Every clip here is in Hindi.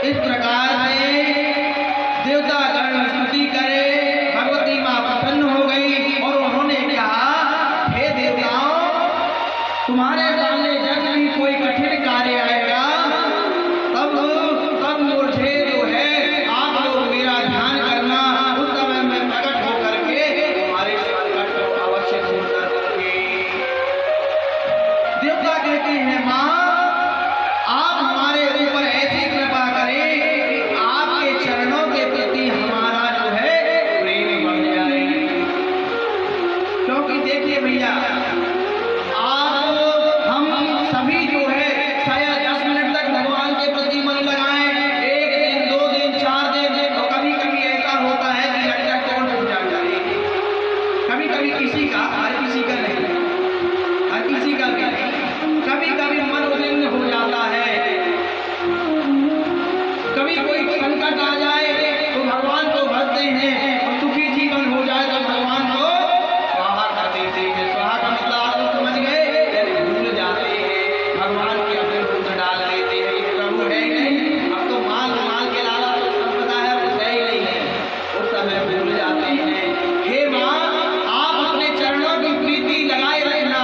इस प्रकार से देवता गण स्तुति करे, भगवती माँ प्रसन्न हो गई और उन्होंने कहा, हे देवताओं, तुम्हारे सामने जब भी कोई कठिन कार्य आएगा तब मुझे जो है आप लोग मेरा ध्यान करना, उस समय मैं प्रकट होकर के तुम्हारे संकट को अवश्य दूर कर दूंगी। देवता कहते हैं, माँ आप हमारे ऊपर ऐसी कृपा करें कि आपके चरणों के प्रति हमारा जो है प्रेम बढ़ जाए। क्योंकि देखिए भैया, आप हम सभी जो है शायद 10 मिनट तक भगवान के प्रति मन लगाएं, 1 दिन 2 दिन 4 दिन, तो कभी कभी ऐसा होता है कि लगता है कौन पूजा करे। कभी कभी किसी का, हर किसी का नहीं, हर किसी का भी नहीं, कभी कभी मन उद्विग्न हो जाता है। कभी कोई संकट आ जाए तो भगवान को भजते हैं, और सुखी जीवन हो जाए तो भगवान को स्वाहा कर देते हैं। स्वाहा का मतलब आप समझ गए, यानी भूल जाते हैं, भगवान के अपने भूत डाल देते हैं कि प्रभु है ही नहीं, अब तो माल के लाला तो संपदा है, कुछ है ही नहीं है, उस समय भूल जाते हैं। हे माँ, आप अपने चरणों की प्रीति लगाए रखना।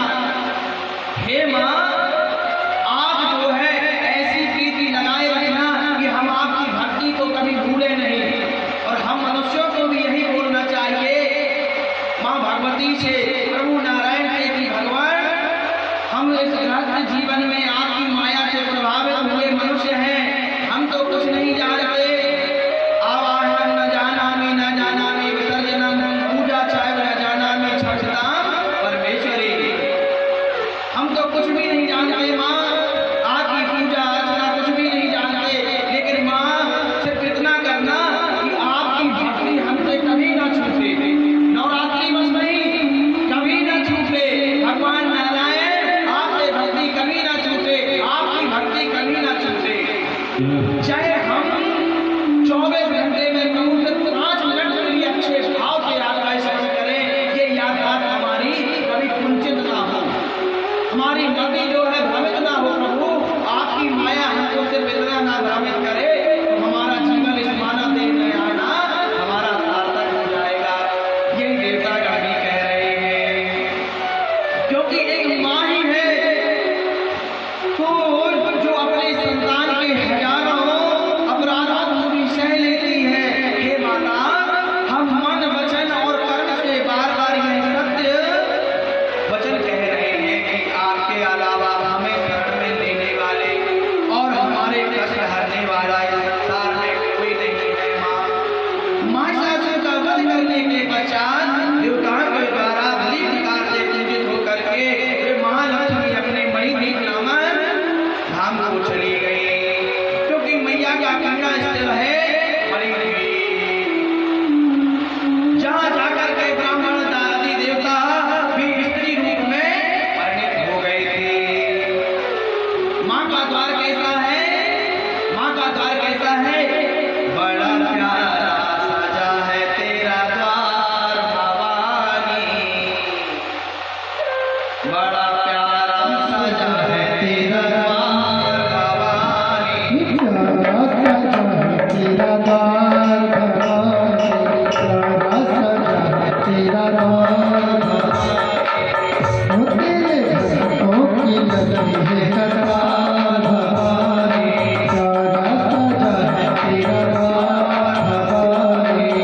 हे माँ, आप जो है ऐसी प्रीति लगाए रखना कि हम आपकी भक्ति को कभी भूले नहीं। और हम मनुष्यों को भी यही बोलना चाहिए माँ भगवती से, प्रभु नारायण से कि भगवान, हम इस गृहस्थ जीवन में आपकी माया से प्रभावित हुए मनुष्य हैं, हम तो कुछ नहीं जानते। आवाहन न जानामि न जानामि विसर्जनम, पूजा चाहे न जानामि क्षमताम परमेश्वरी। हम तो कुछ भी नहीं जानते माँ, आपकी पूजा अर्चना कुछ भी नहीं जानते, लेकिन माँ सिर्फ इतना करना कि आपकी भक्ति हमसे कभी ना छूटे। नवरात्रि बस नहीं, कभी ना छूटे। भगवान नारायण आपसे भक्ति कभी ना छूटे, आपकी भक्ति कभी ना छूटे। चाहे हम 24 घंटे में कहूँ सिर्फ 5 मिनट के लिए अच्छे भाव से आपका स्मरण करें, ये यादगार हमारी कभी कुंचित ना हो, हमारी मति जो है भ्रमित ना हो। प्रभु आपकी माया हमको सिर्फ इतना ना भ्रमित करे तो हमारा जीवन इस मानव देह में आना हमारा सार्थक हो जाएगा। यही देवता गण भी कह रहे हैं, क्योंकि एक माँ ही है तो जो अपने संतान के हजारों अपराधों को भी सह लेती है। हे माता, हम मन वचन और कर्म से बार बार यह सत्य वचन कह रहे हैं कि आपके अलावा हमें शरण में लेने वाले और हमारे कष्ट हरने वाला इस संसार में कोई नहीं है। माँ, महिषासुर का वध करने के पश्चात देवताओं के द्वारा बड़ी प्रकार से पूजित होकर के वे महालक्ष्मी अपने मणिदीप नामक धाम को चली गई, क्योंकि मैया का कन्या स्थल है मणिदीप, जहाँ जाकर के ब्राह्मण दादी देवता भी स्त्री रूप में परिणित हो गए थे। माँ का द्वार कैसा है? माँ का द्वार कैसा है? बड़ा प्यारा सजा है तेरा द्वार भवानी, बड़ा प्यारा सजा है तेरा द्वार भवानी। तेरा द्वार भवानी, प्यारा सजा है तेरा द्वार भवानी, तेरे भक्तों की लगी है कतार भवानी, प्यारा सजा है तेरा द्वार भवानी।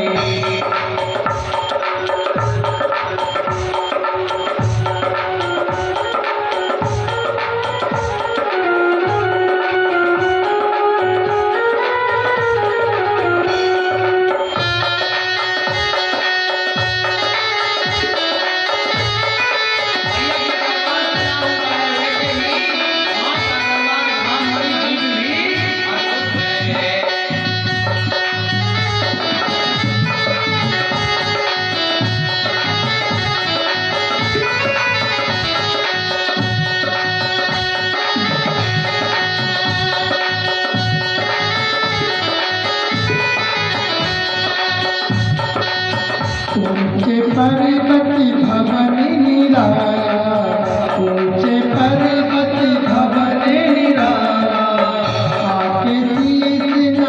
ऊंचे पर्वती भवन निराला, ऊंचे पर्वती भवन निराला, आके शीश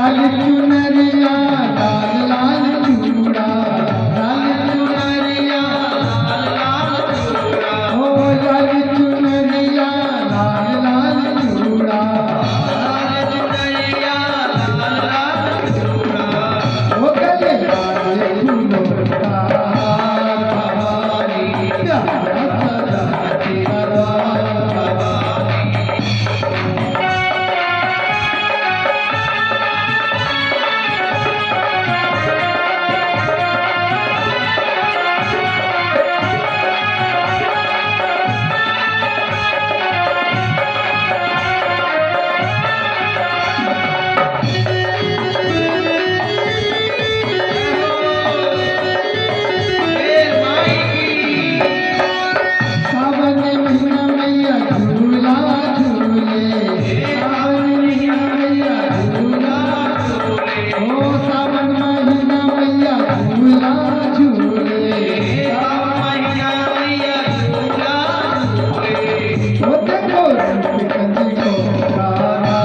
लाल चुनरिया लाल लाल चूड़ा, लाल चुनरिया लाल लाल चूड़ा, हो लाल चुनरिया लाल लाल चूड़ा, लाल चुनरिया लाल लाल चूड़ा, हो गले लाल फूलों का हार भवानी, प्यारा सजा तेरा द्वार भवानी। शेर माई की सावन महीना मैया झूला झूले, सावन महीना मैया झूला झूले, ओ सावन महीना मैया झूला झूले, सावन महीना मैया झूला झूले, ओ देखो रूप कंज को गाना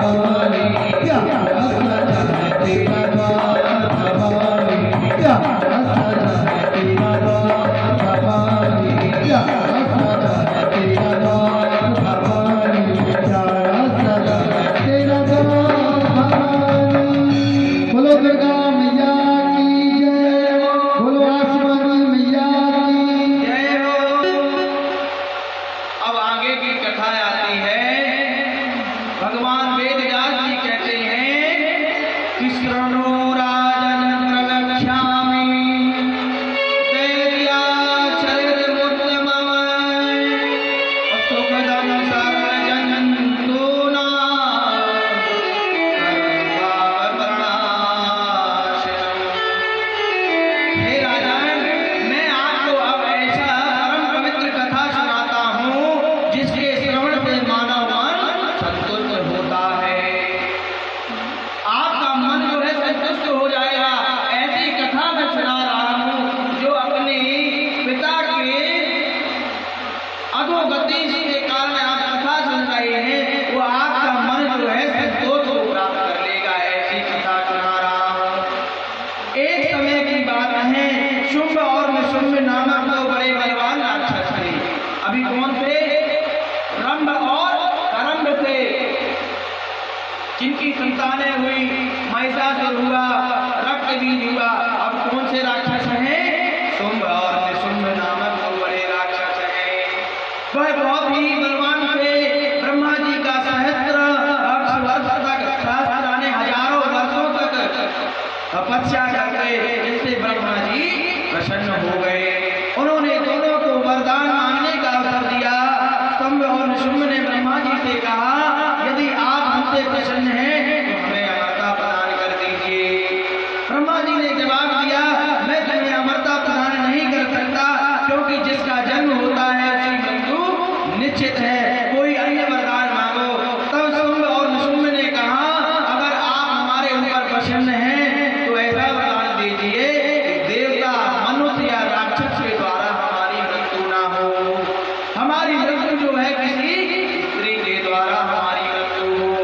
भवानी, प्यारा सजा तेरा द्वार भवानी, प्यारा सजा तेरा द्वार भवानी, प्यारा सजा तेरा द्वार भवानी, प्यारा सजा तेरा द्वार भवानी। बोलो दुर्गा मैया की जय, बोलो आसमानी मैया की जय हो। अब आगे की कथा आती है। भगवान वेदव्यास जी कहते हैं कि शृणु राजन प्रलक्ष्यामि दैत्याचरितमुत्तमम् सुखदं सर्वजन्तूनां सर्वपापप्रणाशनम्। हे राजन, मैं आपको अब ऐसा परम पवित्र कथा सुनाता हूँ जिसके श्रवण से मानव मन संतुष्ट होता है। आपका मन जो है संतुष्ट हो जाएगा। ऐसी कथा मैं सुना रहा हूँ जो अपने पिता के अधोगति के कारण आप कथा सुन रहे हैं, वो आपका मन जो है संतोष को प्राप्त कर लेगा। ऐसी कथा सुना रहा हूँ। एक समय की बात है, शुंभ और निशुंभ नामक दो बड़े बलवान राक्षस थे। अभी कौन थे? रंभ और करंभ थे, जिनकी संतानें हुई, महिषासुर हुआ, रक्तबीज हुआ। अब कौन से राक्षस हैं? शुंभ और निशुंभ नामक दो बड़े राक्षस हैं। वह बहुत ही बलवान थे। ब्रह्मा जी का सहस्त्र वर्ष तक, सहस्त्राने हजारों वर्षों तक तपस्या करके जिससे ब्रह्मा जी प्रसन्न हो गए। उन्होंने दोनों को वरदान मांगने का अवसर दिया। शुंभ और निशुंभ ने ब्रह्मा जी से कहा, यदि आप हमसे प्रसन्न हैं तो हमें अमरता प्रदान कर दीजिए। ब्रह्मा जी ने जवाब दिया, मैं तुम्हें अमरता प्रदान नहीं कर सकता, क्योंकि जिसका जन्म होता है उसकी मृत्यु निश्चित है। कोई अन्य वरदान मांगो। तब शुंभ और निशुंभ ने कहा, अगर आप हमारे ऊपर प्रसन्न हैं तो ऐसा वरदान दीजिए कि देवता, मनुष्य या राक्षस के द्वारा हमारी मृत्यु ना हो। हमारी मृत्यु जो है किसी स्त्री के द्वारा हमारी मृत्यु हो।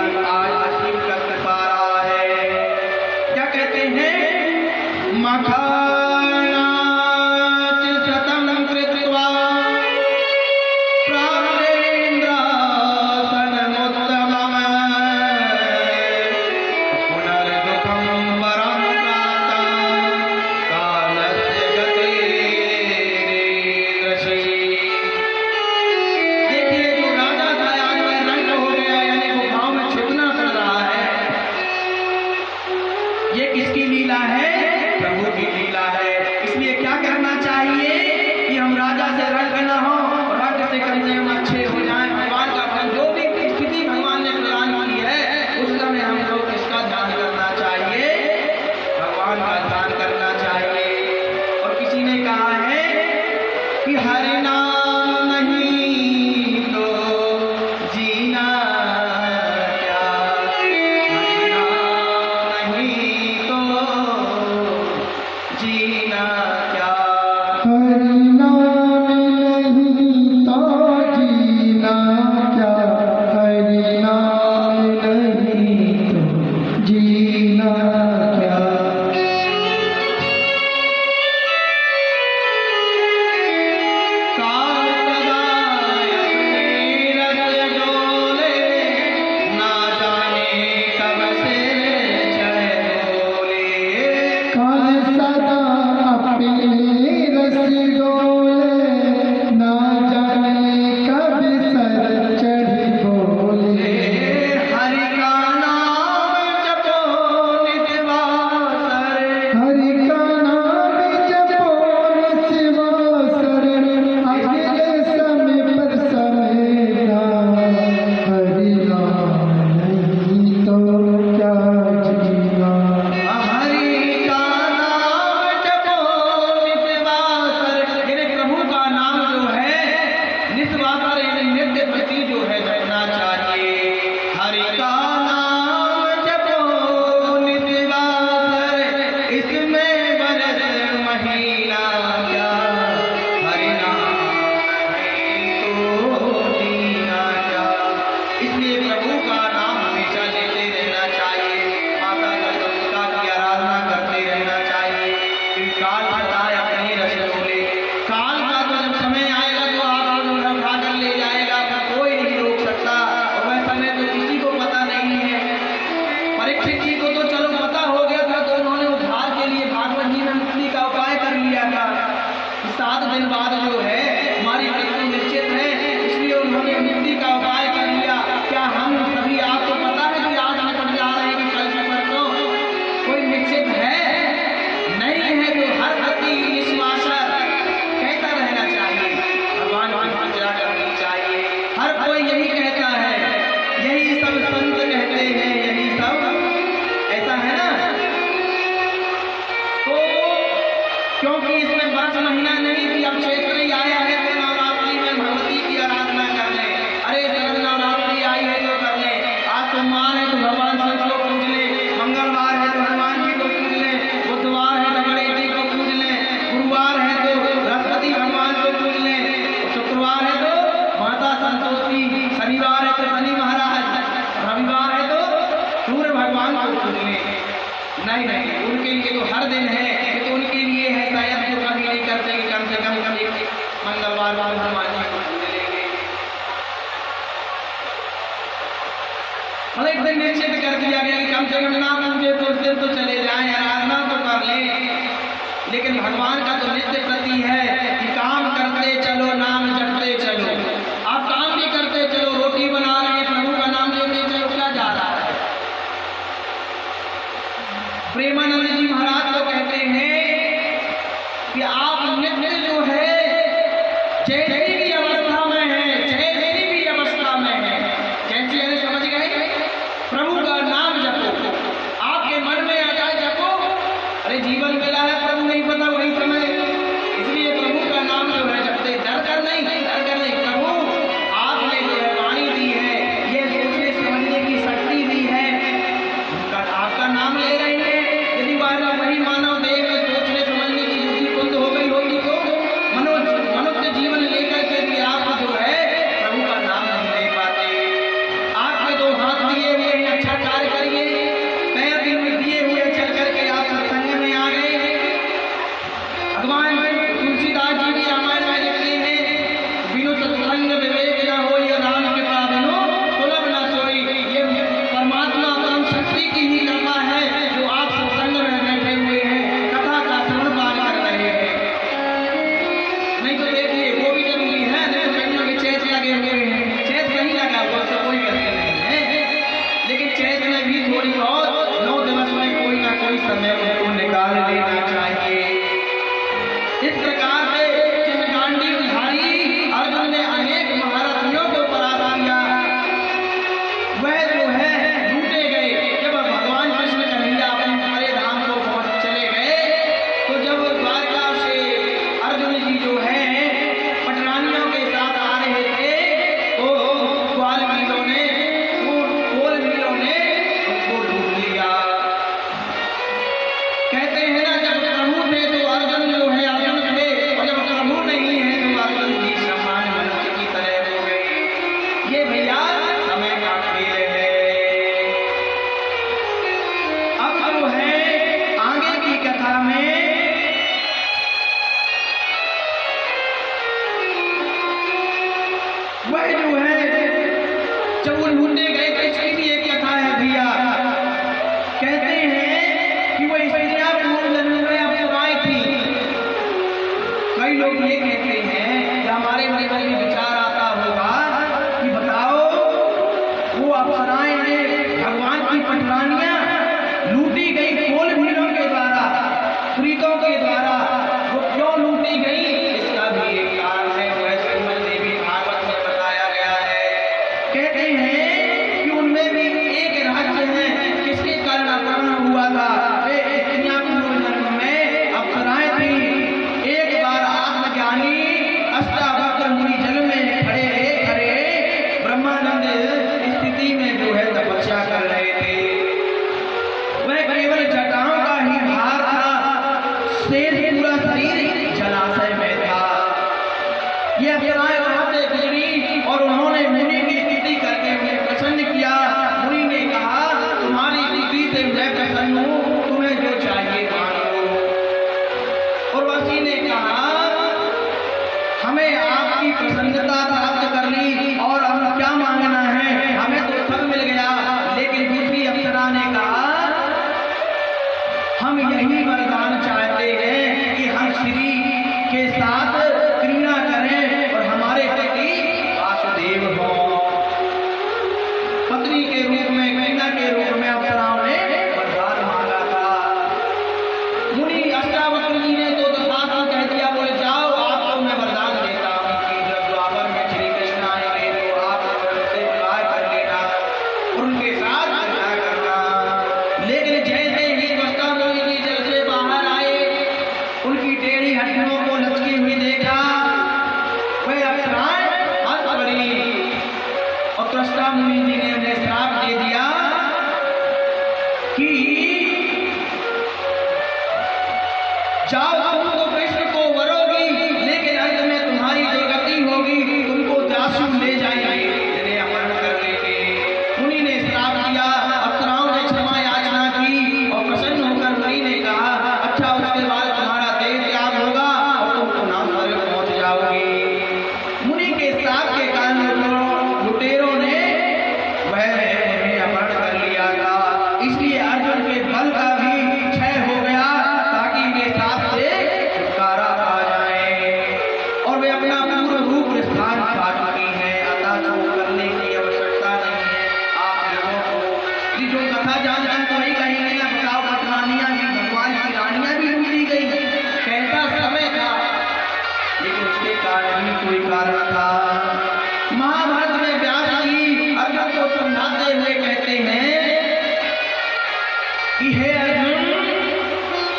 जीवन आज नसीब कर पा रहा है। क्या कहते हैं? मखानाच शतं कृत्वा प्राप्तेन्द्रासनमुत्तमम् पुनर्दुःखं वरं प्राप्तं कालस्य गतेर्दृशि। देखिए, जो राजा था आज वह रंग हो गया, यानी गुफाओं में छिपना पड़ रहा है। ये किसकी लीला है? प्रभु की लीला है। इसलिए क्या करना चाहिए कि हम राजा से रंग न हो, रंग से कम से कम अच्छे हो जाएं। भगवान का फल जो भी स्थिति भगवान ने प्रदान की है, उस समय हम लोग किसका ध्यान करना चाहिए? भगवान का ध्यान करना चाहिए। और किसी ने कहा है कि हरि नाम नहीं तो जीना क्या, हरि नाम नहीं तो जीना क्या। हरि नाम नहीं तो जीना क्या, हरि नाम नहीं तो जीना क्या। काल सदा अपने रस डोले, ना जाने कब से चढ़े बोले। काल सदा अपने रस डोले, ना जाने कब सर चढ़ी बोले। हरि का नाम जपो नित्य वासर, हरि का नाम जपो निस्वासर, अगले समय पर समेटा, हरि नाम नहीं तो क्या जीना। हरि का नाम जपो नित्य वासर, यानी प्रभु का नाम जो है निस्वासर, यानी नित्य प्रति जो है जपना चाहिए। हरि का नाम जपो नित्य वासर, इसमें बरस महीना क्या, हरि नाम नहीं तो जीना क्या। इसलिए प्रभु का नाम हमेशा लेते रहना चाहिए, माता जगदम्बिका की आराधना करते रहना चाहिए। फिर काल बताए अपने रस डोले, काल का तो जब समय आएगा तो आपको उठा कर ले जाएगा, अपना कोई नहीं रोक सकता। और वह समय तो किसी को पता नहीं है। परीक्षित जी को तो चलो पता हो गया था, तो उन्होंने उद्धार के लिए भागवत जी में मुक्ति का उपाय कर लिया था कि 7 दिन बाद जो है हमारी मृत्यु निश्चित है, इसलिए उन्होंने मुक्ति का उपाय कर लिया। क्या हम सभी, आपको पता है कि आज निकट जा रहे हैं कि कल से परसों? कोई निश्चित है नहीं है। तो हर अति निस्वासर कहता रहना चाहिए, भगवान की पूजा करनी चाहिए। हर कोई यही कहता है, यही सब संत कहते हैं, यही सब ऐसा है ना। तो क्योंकि इसमें बरस महीना नहीं कि अब क्षेत्र ही आया है तो नवरात्रि में भगवती की आराधना कर ले। अरे शरद नवरात्रि आई है तो कर ले। आज सोमवार है तो भगवान शिव को पूज ले, मंगलवार है तो हनुमान जी को पूज ले, बुधवार है तो गणेश जी को पूज ले, गुरुवार है तो बृहस्पति भगवान को पूज ले, शुक्रवार है तो माता संतोषी, शनिवार है तो शनि महाराज, रविवार है तो सूर्य भगवान को पूज ले। नहीं नहीं, उनके लिए तो हर दिन है। ये तो उनके लिए है, शायद जो कभी नहीं करते कि कम से कम एक मंगलवार को हनुमान जी को पूज लेंगे। मतलब एक दिन निश्चित कर दिया गया कि कम से कम ना पूजे तो उस दिन तो चले जाएं, आराधना तो कर लें। लेकिन भगवान का तो नित्य प्रति है कि काम करते चलो, नाम जपते चलो। आप काम भी करते चलो, रोटी बना रहे हैं, प्रभु का नाम लेते चलो, क्या जा रहा है। प्रेमानंद जी महाराज तो कहते हैं कि आप नित्य जो है जैसी भी अवस्था में है, जैसी भी अवस्था में है, जैसी है समझ गए, प्रभु का नाम जपो। आपके मन में आ जाए जपो, अरे जीवन मिला है, प्रभु नहीं पता वही समय। इसलिए प्रभु का नाम जो है जपते, डर कर नहीं, प्रभु आपने जो है वाणी दी है, ये सोचने समझने की शक्ति दी है, आपका नाम ले रहे हैं। यदि वही थोड़ी बहुत 9 दिवस में कोई ना कोई समय उनको निकाल लेना चाहिए। इस प्रकार से जिस गांडीवधारी अर्जुन ने अनेक महारथियों को परास्त किया, वह जो है लूटे गए। जब भगवान कृष्ण कन्हैया अपने हमारे धाम को पहुंच चले गए, तो जब द्वारका से अर्जुन जी जो है पटरानियों के साथ आ रहे थे, तो ग्वालमीलों ने उनको लूट लिया। कहते हैं ना, जब प्रभु थे तो अर्जुन जो है अर्जुन थे, और जब प्रभु नहीं है तो अर्जुन जी सामान्य मनुष्य की तरह हो गए। ये भैया समय का खेल है। अब जो है आगे की कथा में वह जो है जब वो लूटे गए तो इसकी भी एक कथा है भैया। कहते हैं कि वो स्त्रियां पूर्व जन्म में अप्सराएं थी। कई लोग ये कहते हैं कि हमारे मन में ये विचार आता होगा कि बताओ, वो अप्सराएं ने भगवान की पटरानियां लूटी गई कोल भीलों के द्वारा, प्रीतों के द्वारा, वो क्यों लूटी गई? इसका भी एक कारण है, वह श्रीमद् देवी भागवत में बताया गया है। कहते हैं कि उनमें भी एक रहस्य है, किसके कारण अपहरण हुआ था। वे स्त्रियां पूर्व जन्म में अप्सराएं थी। एक बार आत्मज्ञानी अष्टावक्र मुनि जल में खड़े ब्रह्मानंद स्थिति में जो है तपस्या कर रहे थे। वह केवल जटाओं का ही भार था, शेष पूरा शरीर जलाशय में था। ये अप्सराएं वहां से गुजरी और उन्होंने मुनि की स्तुति करके उन्हें प्रसन्न किया। मुनि ने कहा, तुम्हारी स्तुति से मैं प्रसन्न हूँ, तुम्हें जो चाहिए मांगो। उर्वशी ने कहा, हमें आपकी प्रसन्नता प्राप्त करनी और हम क्या मांगना है, हमें तो सब मिल गया। लेकिन दूसरी अप्सरा ने कहा, हम यही वरदान चाहते हैं कि हम श्री के साथ क्रीड़ा करें और हमारे पति वासुदेव हो। पत्नी के रूप में, क्रीड़ा के रूप में अप्सराओं ने वरदान मांगा था। मुनि अष्टावक्र जी ने तो तथास्तु कह दिया, बोले जाओ, आपको मैं वरदान देता हूँ कि जब द्वापर में श्री कृष्ण आएंगे तो आप उनसे विवाह कर लेना, उनके साथ क्रीड़ा करना। लेकिन जैसे ही अष्टावक्र जी जल से बाहर आए, उनकी टेढ़ी हड्डियों को लचकी हुई देखा, वह अप्सराएं हंस पड़ी। और त्वष्टा मुनि जी ने उन्हें श्राप दे दिया कि जाओ, तुम तो कृष्ण को वरोगी, लेकिन अंत में तुम्हारी जो गति होगी, तुमको जासू ले जाएंगे, जिन्हें अपहरण कर लेंगे। मुनि ने श्राप दिया। अप्सराओं ने क्षमा याचना की और प्रसन्न होकर मुनि ने कहा, अच्छा, उसके बाद तुम्हारा देह त्याग होगा और तुम पुनः स्वर्ग पहुंच जाओगे। मुनि के श्राप के कारण लुटेरों ने वह उन्हें अपहरण कर लिया था। इसलिए अर्जुन के बल का भी क्षय हो गया, ताकि वे श्राप से छुटकारा पा जाए और वे अपना पूर्ण रूप स्थान पा चुकी हैं। अतः शोक करने की आवश्यकता नहीं है आप लोगों को। ये जो कथा जानते हैं तो वही कहेंगे ना, बताओ, पटरानियां भी, भगवान की रानियां भी लूटी गई, कैसा समय था। लेकिन उसके कारण भी कोई कारण था। महाभारत में व्यास जी अर्जुन को समझाते हुए कहते हैं कि हे अर्जुन,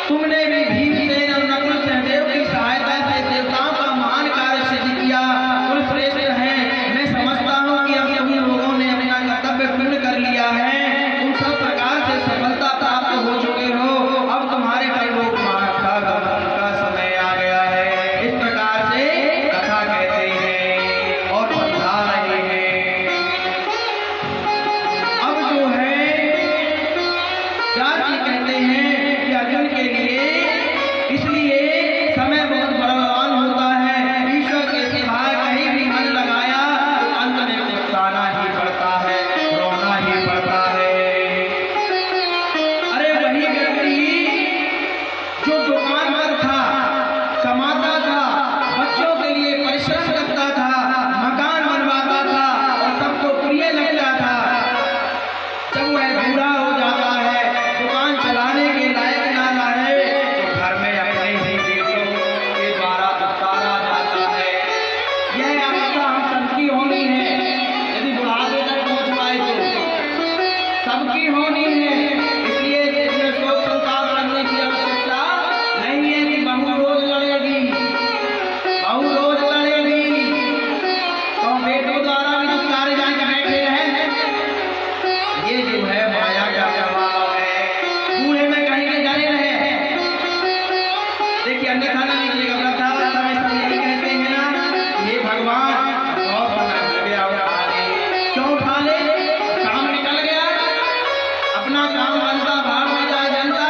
तुमने भी भीमसेन और नकुल सहदेव की सहायता से देवताओं का महान कार्य सिद्ध किया, कुल श्रेष्ठ है। मैं समझता हूँ कि अब तुम लोगों ने अपना कर्तव्य पूर्ण कर लिया है, तुम सब प्रकार से सफलता प्राप्त हो चुके हो। अब तुम्हारे परलोक मार्गागमन का समय आ गया है। इस प्रकार से कथा कहते हैं और समझा रहे हैं। अब जो है व्यास जी कहते हैं कि अर्जुन के लिए इसलिए समय बहुत बलवान होता है। ईश्वर के सिवाय कहीं भी मन लगाया तो अंत में पछताना ही पड़ता है, रोना ही पड़ता है। अरे वही अपना काम बनता भाड़ में जाए जनता।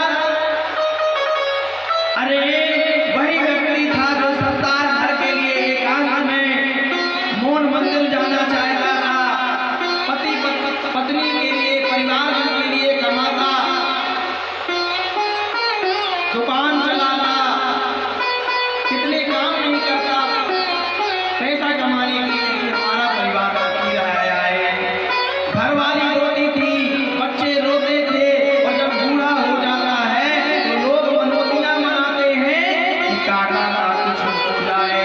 अरे वही व्यक्ति था जो संसार भर के लिए एकांत में मौन मंदिर जाना चाहता था, पति पत्नी के लिए, परिवार के लिए कमाता, दुकान चलाता, कितने काम नहीं करता, पैसा कमाने के लिए कि हमारा परिवार सुखी रहा है। घरवाली रोती थी, बच्चे रोते थे, और जब बूढ़ा हो जाता है तो लोग मनोतियां मनाते हैं कि काका का कुछ हो जाए।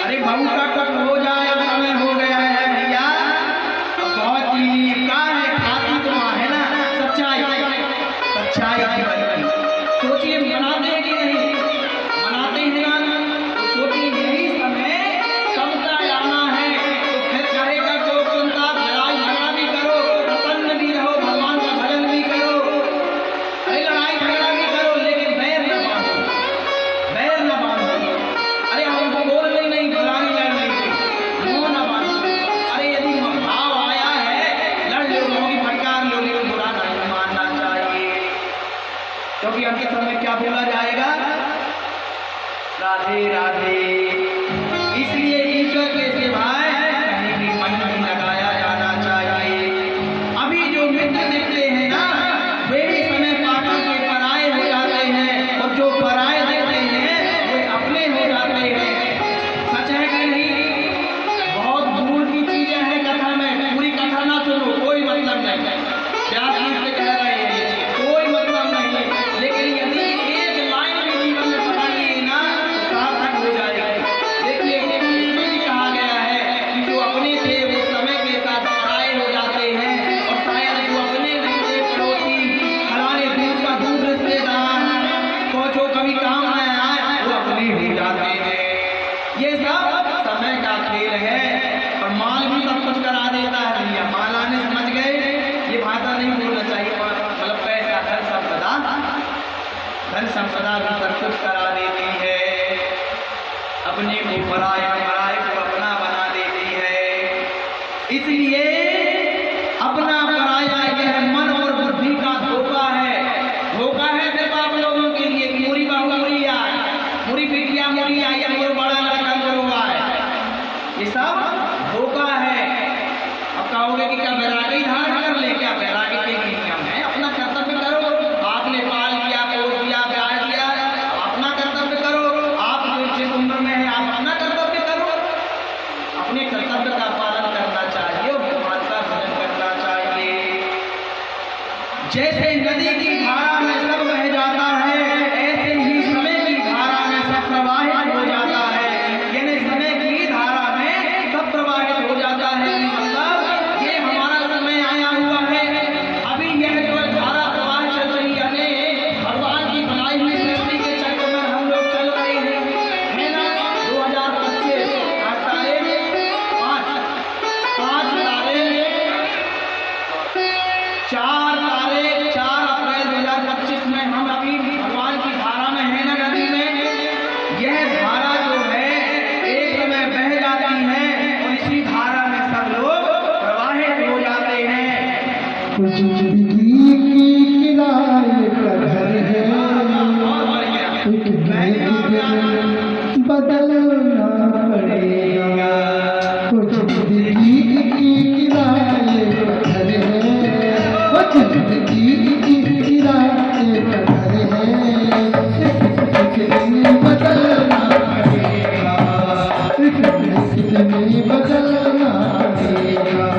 अरे बहू का कब हो जाए, अब समय हो गया है भैया। अब बहुत ही का है, खाती तो है ना सच्चाई, सच्चाई जीवन की। सोचिए मनाते हैं कि नहीं मनाते हैं ना, तो सोचिए यही समय सबका आना है, तो फिर करेगा तो चिंता, लड़ाई झगड़ा भी करो, प्रसन्न भी रहो, भगवान का भजन भी करो। अरे लड़ाई झगड़ा भी करो, लेकिन बैर न बांधो, बैर न बांधो। अरे हमको बोल रही नहीं, बुलानी लड़ रही थी, मुंह न बांधो। अरे यदि भाव आया है, लड़ लो, लोगों की फटकार लो, लेकिन बुरा नहीं मानना चाहिए, क्योंकि अंत समय क्या बोला जाएगा, राधे राधे। इसलिए ईश्वर के सिवाय कहीं भी मन नहीं लगाया जाना चाहिए। अभी जो मित्र दिखते हैं ना, वे भी समय पाकर के पराये हो जाते हैं, और जो पराये दिखते हैं वे अपने हो जाते हैं। सच है कि नहीं? बहुत दूर की चीजें हैं कथा में, पूरी कथा ना सुनो, कोई मतलब नहीं, व्यास जी से कह रहे हैं ये चीज, कोई मतलब नहीं है, लेकिन यदि एक लाइन भी जीवन में पढ़ाइए ना तो सार्थक हो जाएगी। देखिए इसमें भी कहा गया है कि जो अपने थे वो समय के साथ पराये हो जाते हैं, और शायद जो अपने नहीं थे, पड़ोसी, फलाने दूर का दूर रिश्तेदार, तो जो कभी काम में आए वो अपने हो जाते हैं। ये सब समय का खेल है, और माल भी सब कुछ करा देता है भैया। माल आने समझ गए, ये भाषा नहीं बोलना चाहिए, मतलब पैसा, धन संपदा भी सब कुछ करा देती है, अपने को पराया, पराये को अपना बना देती है। इसलिए अपना पराया यह मन और बुद्धि का धोखा है। धोखा है सिर्फ आप लोगों के लिए कि मुरी बाहू मुरी आए, मुरी बिटिया मुरी आई, और बड़ा लड़का हुआ है, ये सब धोखा है। अब कहोगे कि क्या बैरागी धारण कर ले, क्या बैरागी के नियम है? अपना कर्तव्य करो, आपने पाल लिया, पोस दिया, ब्याह दिया, अपना कर्तव्य करो। आप जिस उम्र में है आप अपना कर्तव्य करो, अपने कर्तव्य का पालन करना चाहिए, और भगवान का भजन करना चाहिए। जैसे नदी की धारा में सब बह जाता है, ऐसे ही समय की धारा में सब प्रवाहित हो जाता है। यानी समय की धारा में सब प्रवाहित हो जाता है, मतलब ये हमारा समय आया हुआ है। अभी यह जो धारा प्रवाह चल रही है, भगवान की बनाई हुई सृष्टि के चक्र में हम लोग चल रहे हैं, है ना? 2025 आज तारीख 5 तारीख 4 अप्रैल 2025 में हम अभी भगवान की धारा में है ना, नदी में। यह धारा जो है एक समय बह जाती है, और इसी धारा में सब लोग प्रवाहित हो जाते हैं। कुछ जिंदगी की किराए का घर है, और बढ़िया। एक दिन बदलना पड़ेगा। कुछ जिंदगी की किराए का घर है, कुछ जिंदगी की किराए का घर है, एक दिन बदलना पड़ेगा, एक दिन बदलना पड़ेगा।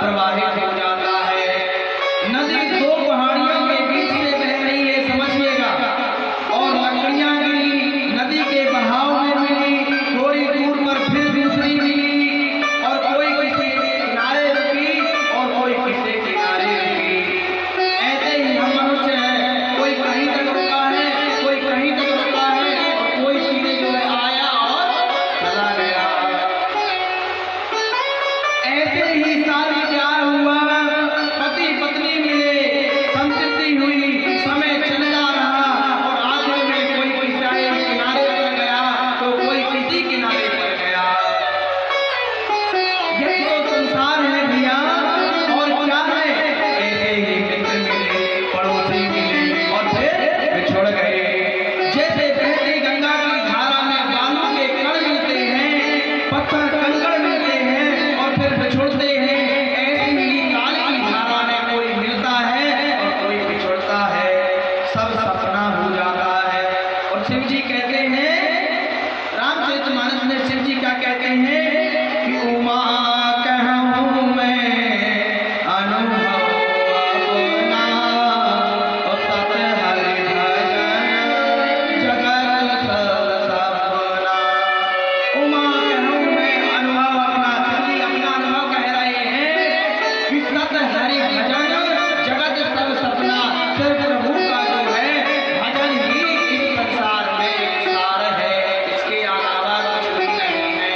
प्रवाहित हो जाता है। नदी दो पहाड़ियों के बीच से बह रही है, समझिएगा, और लकड़ियां गिरी, नदी के बहाव में मिली, थोड़ी दूर पर फिर दूसरी मिली, और कोई किसी किनारे रुकी और कोई किसी किनारे रुकी। ऐसे ही हम मनुष्य हैं, कोई कहीं तक रुका है, कोई कहीं तक रुका है, और कोई सीधे जो है आया और चला गया। ऐसे ही शादी प्यार हुआ, पति पत्नी मिले, संतृप्ति हुई, समय चलता रहा, और आखिर में कोई किसी किनारे पर गया तो कोई किसी किनारे पर गया। यही तो संसार है भैया, और क्या है? ऐसे ही मित्र मिले, पड़ोसी मिले, और फिर बिछुड़ गए। जैसे बहती गंगा की धारा में बालू के कण मिलते हैं, पत्थर कंकड़ मिलते हैं, और फिर बिछुड़ते हैं, ऐसे ही काल की धारा में कोई मिलता है और कोई बिछुड़ता है, सब सपना हो जाता है। और शिव जी कहते हैं, रामचरितमानस में शिव जी क्या कहते हैं कि उमा कहूँ मैं अनुभव अपना, और सत हरि भजन जगत सपना। उमा कहूँ मैं अनुभव अपना, शिव जी अपना अनुभव कह रहे हैं कि सत हरि भजन जगत सब सपना। सिर्फ प्रभु का जो है भजन ही इस संसार में सार है, इसके अलावा कुछ भी नहीं है।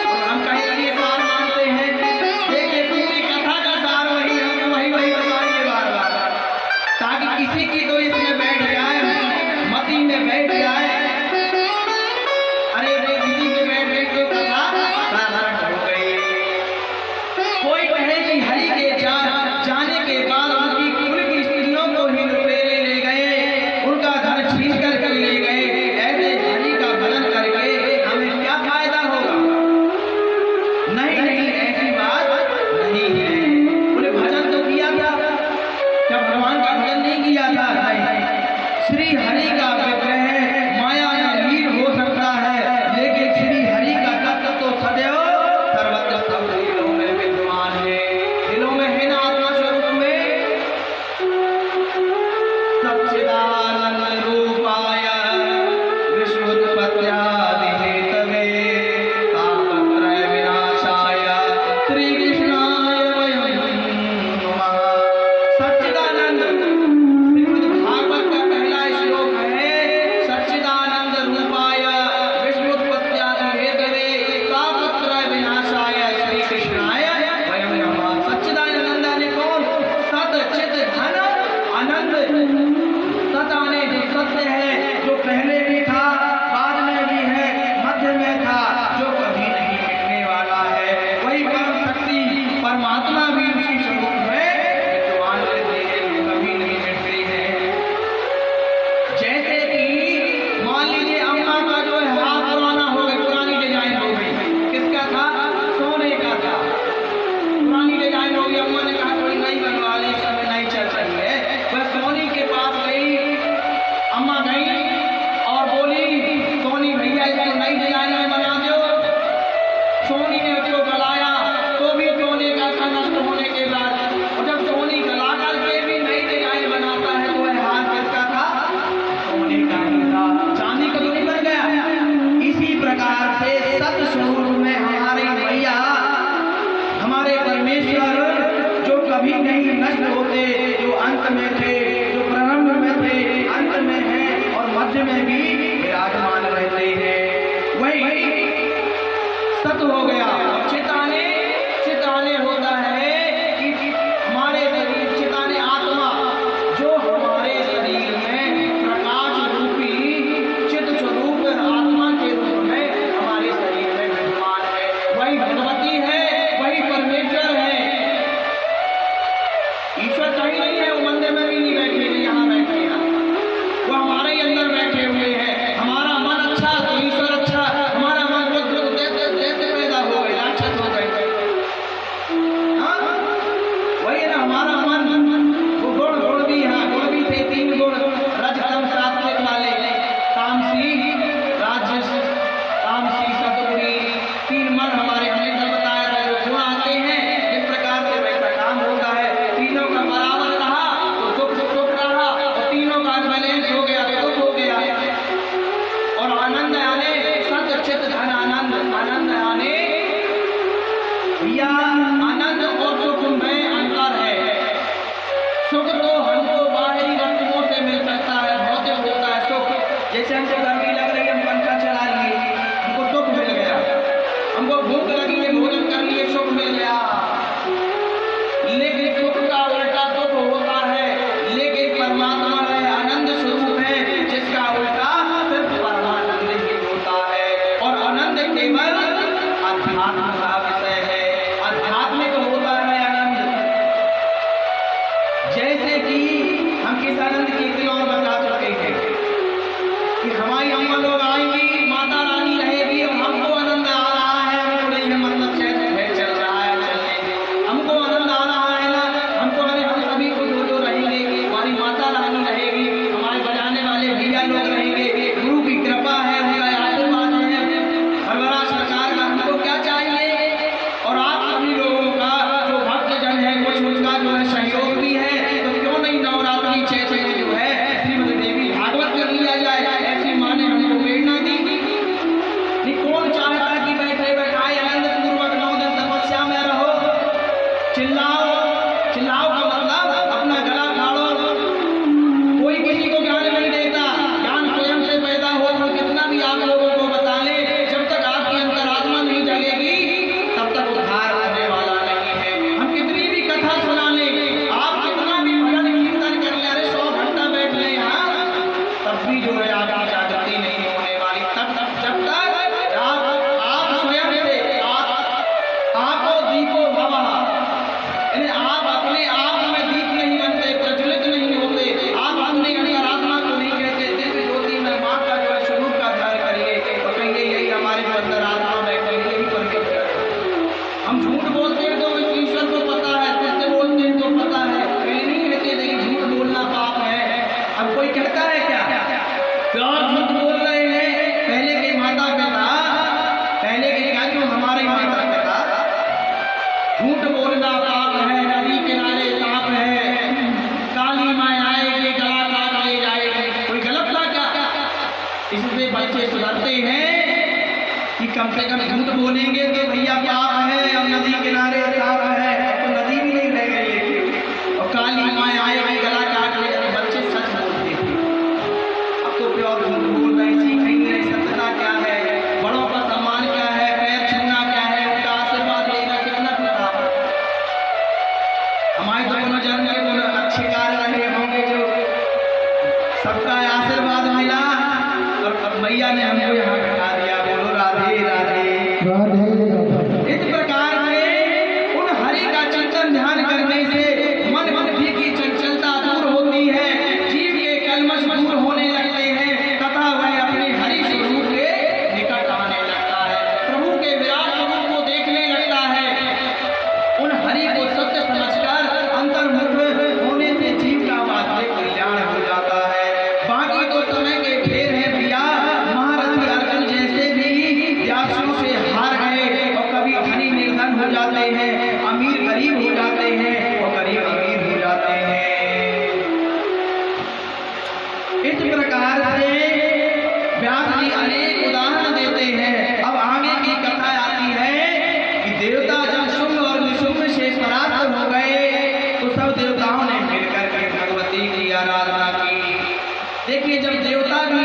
और हम कहीं कहीं सार मानते हैं, देखिए पूरी कथा का सार वही है, वही बताएंगे बार बार, ताकि किसी की तो इसमें बैठ जाए, मति में बैठ जाए। अरे किसी के बैठ गई तो कथा साधारण हो गई। कोई कहे कि हरि के जाने के बाद उनकी कुल की स्त्रियों को ही लुटेरे ले गए, उनका धन छीन कर ले गए। ऐसे हरि का भजन करके हमें क्या फायदा होगा? नहीं, ऐसी बात नहीं है। बोले भजन तो किया था, क्या भगवान का भजन नहीं किया था? नहीं, श्री हरि का विग्रह माया में लीन हो सकता है, लेकिन श्री हरि का तत्व तो सदैव सर्वत्र सब जीवों में विद्यमान है। चिल्लाओ, चिल्लाओ का मतलब अपना गला फाड़ो। कोई किसी को ज्ञान नहीं देता, ज्ञान स्वयं से पैदा हो। तो कितना भी आप लोगों को बता ले, जब तक आपकी अंतरात्मा नहीं जगेगी तब तक उद्धार होने वाला नहीं है। हम कितनी भी कथा सुना ले, आप कितना भी भजन कीर्तन कर ले, अरे 100 घंटा बैठ ले यहाँ, तब भी जो है आपकी जागृति नहीं होने वाली। तब जब तक आप स्वयं से आपको दीपो भवः, यानी आप अपने आप में दीप नहीं बनते, प्रज्वलित नहीं होते, आप अपने अंतरात्मा को नहीं कहते दिव्य ज्योति में माँ का जो है स्वरूप का ध्यान करिए और कहिए यही हमारे जो अंतरात्मा में यही प्रकट कर। हम झूठ बोलते हैं तो ईश्वर को पता है, सत्य बोलते हैं तो पता है, पहले नहीं कहते नहीं झूठ बोलना पाप है। अब कोई कहता है क्या प्योर झूठ बोल रहे हैं? पहले के माता पिता, पहले के क्या जो हमारे माता पिता, झूठ बोलना पाप है, नदी किनारे सांप है, काली माँ आएगी गला काट ले जाएगी, कोई गलत ना क्या? इससे बच्चे सुधरते हैं कि कम से कम झूठ बोलेंगे तो भैया पाप है, अब नदी किनारे सांप है तो नदी भी नहीं रह गई, और काली माँ आएगी गला काट ले जाएगी, बच्चे सच बोलते थे। अब तो प्योर झूठ बोल रहे, सीखेंगे सत्यता क्या है, बड़ों का सम्मान क्या है, पैर छूना क्या है, उनका आशीर्वाद लेना कितना पाप है। हमारे दोनों जन्म के दोनों अच्छे कार्य रहे होंगे, जो सबका आशीर्वाद मिला और मैया ने हमको यहाँ बैठा दिया। बोलो राधे राधे। राधे इस प्रकार से उन हरि का चिंतन ध्यान करने से मन बुद्धि की चंचलता दूर होती है, जीव के कलमश दूर होने लगते हैं, तथा वह अपने हरि स्वरूप के निकट आने लगता है, प्रभु के विराट स्वरूप को देखने लगता है। उन हरि को सत्य समझकर अंतर्मुख होने से जीव का वास्तविक कल्याण हो जाता है। बाकी तो समय के फेर है भैया, महारथी अर्जुन जैसे भी व्यासों से हार गए और कभी धनी निर्धन हो जाते हैं, अमीर गरीब हो जाते हैं और गरीब अमीर हो जाते हैं। इस प्रकार से व्यास जी अनेक उदाहरण देते हैं। अब आगे की कथा आती है कि देवता जब शुंभ और निशुंभ से परास्त हो गए तो सब देवताओं ने मिलकर के भगवती की आराधना की। देखिए जब देवता भी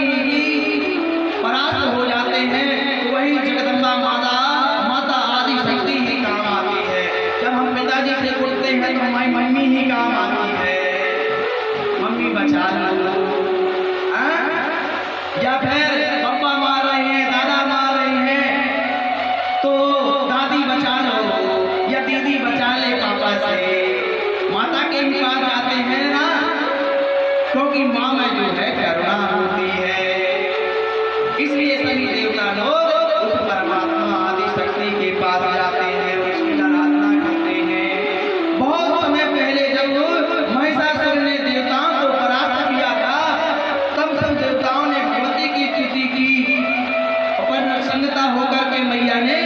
परास्त हो जाते हैं तो वही जगदम्बा माता आदि शक्ति ही काम आती है। जब हम पिताजी से पूछते हैं तो हमारी मम्मी ही काम आती है, मम्मी बचा लो, या फिर पापा मार रहे हैं, दादा मार रहे हैं तो दादी बचा लो, या दीदी बचा ले पापा से। माता के ही पास आते हैं ना, क्योंकि माँ में जो है करुणा होती है। इसलिए सभी देवता लोग उस परमात्मा आदि शक्ति के पास जाते हैं, उसकी आराधना करते हैं। बहुत समय पहले जब महिषासुर ने देवताओं को परास्त किया था, तब सब देवताओं ने भगवती की स्तुति की और प्रसन्नता होकर के मैया ने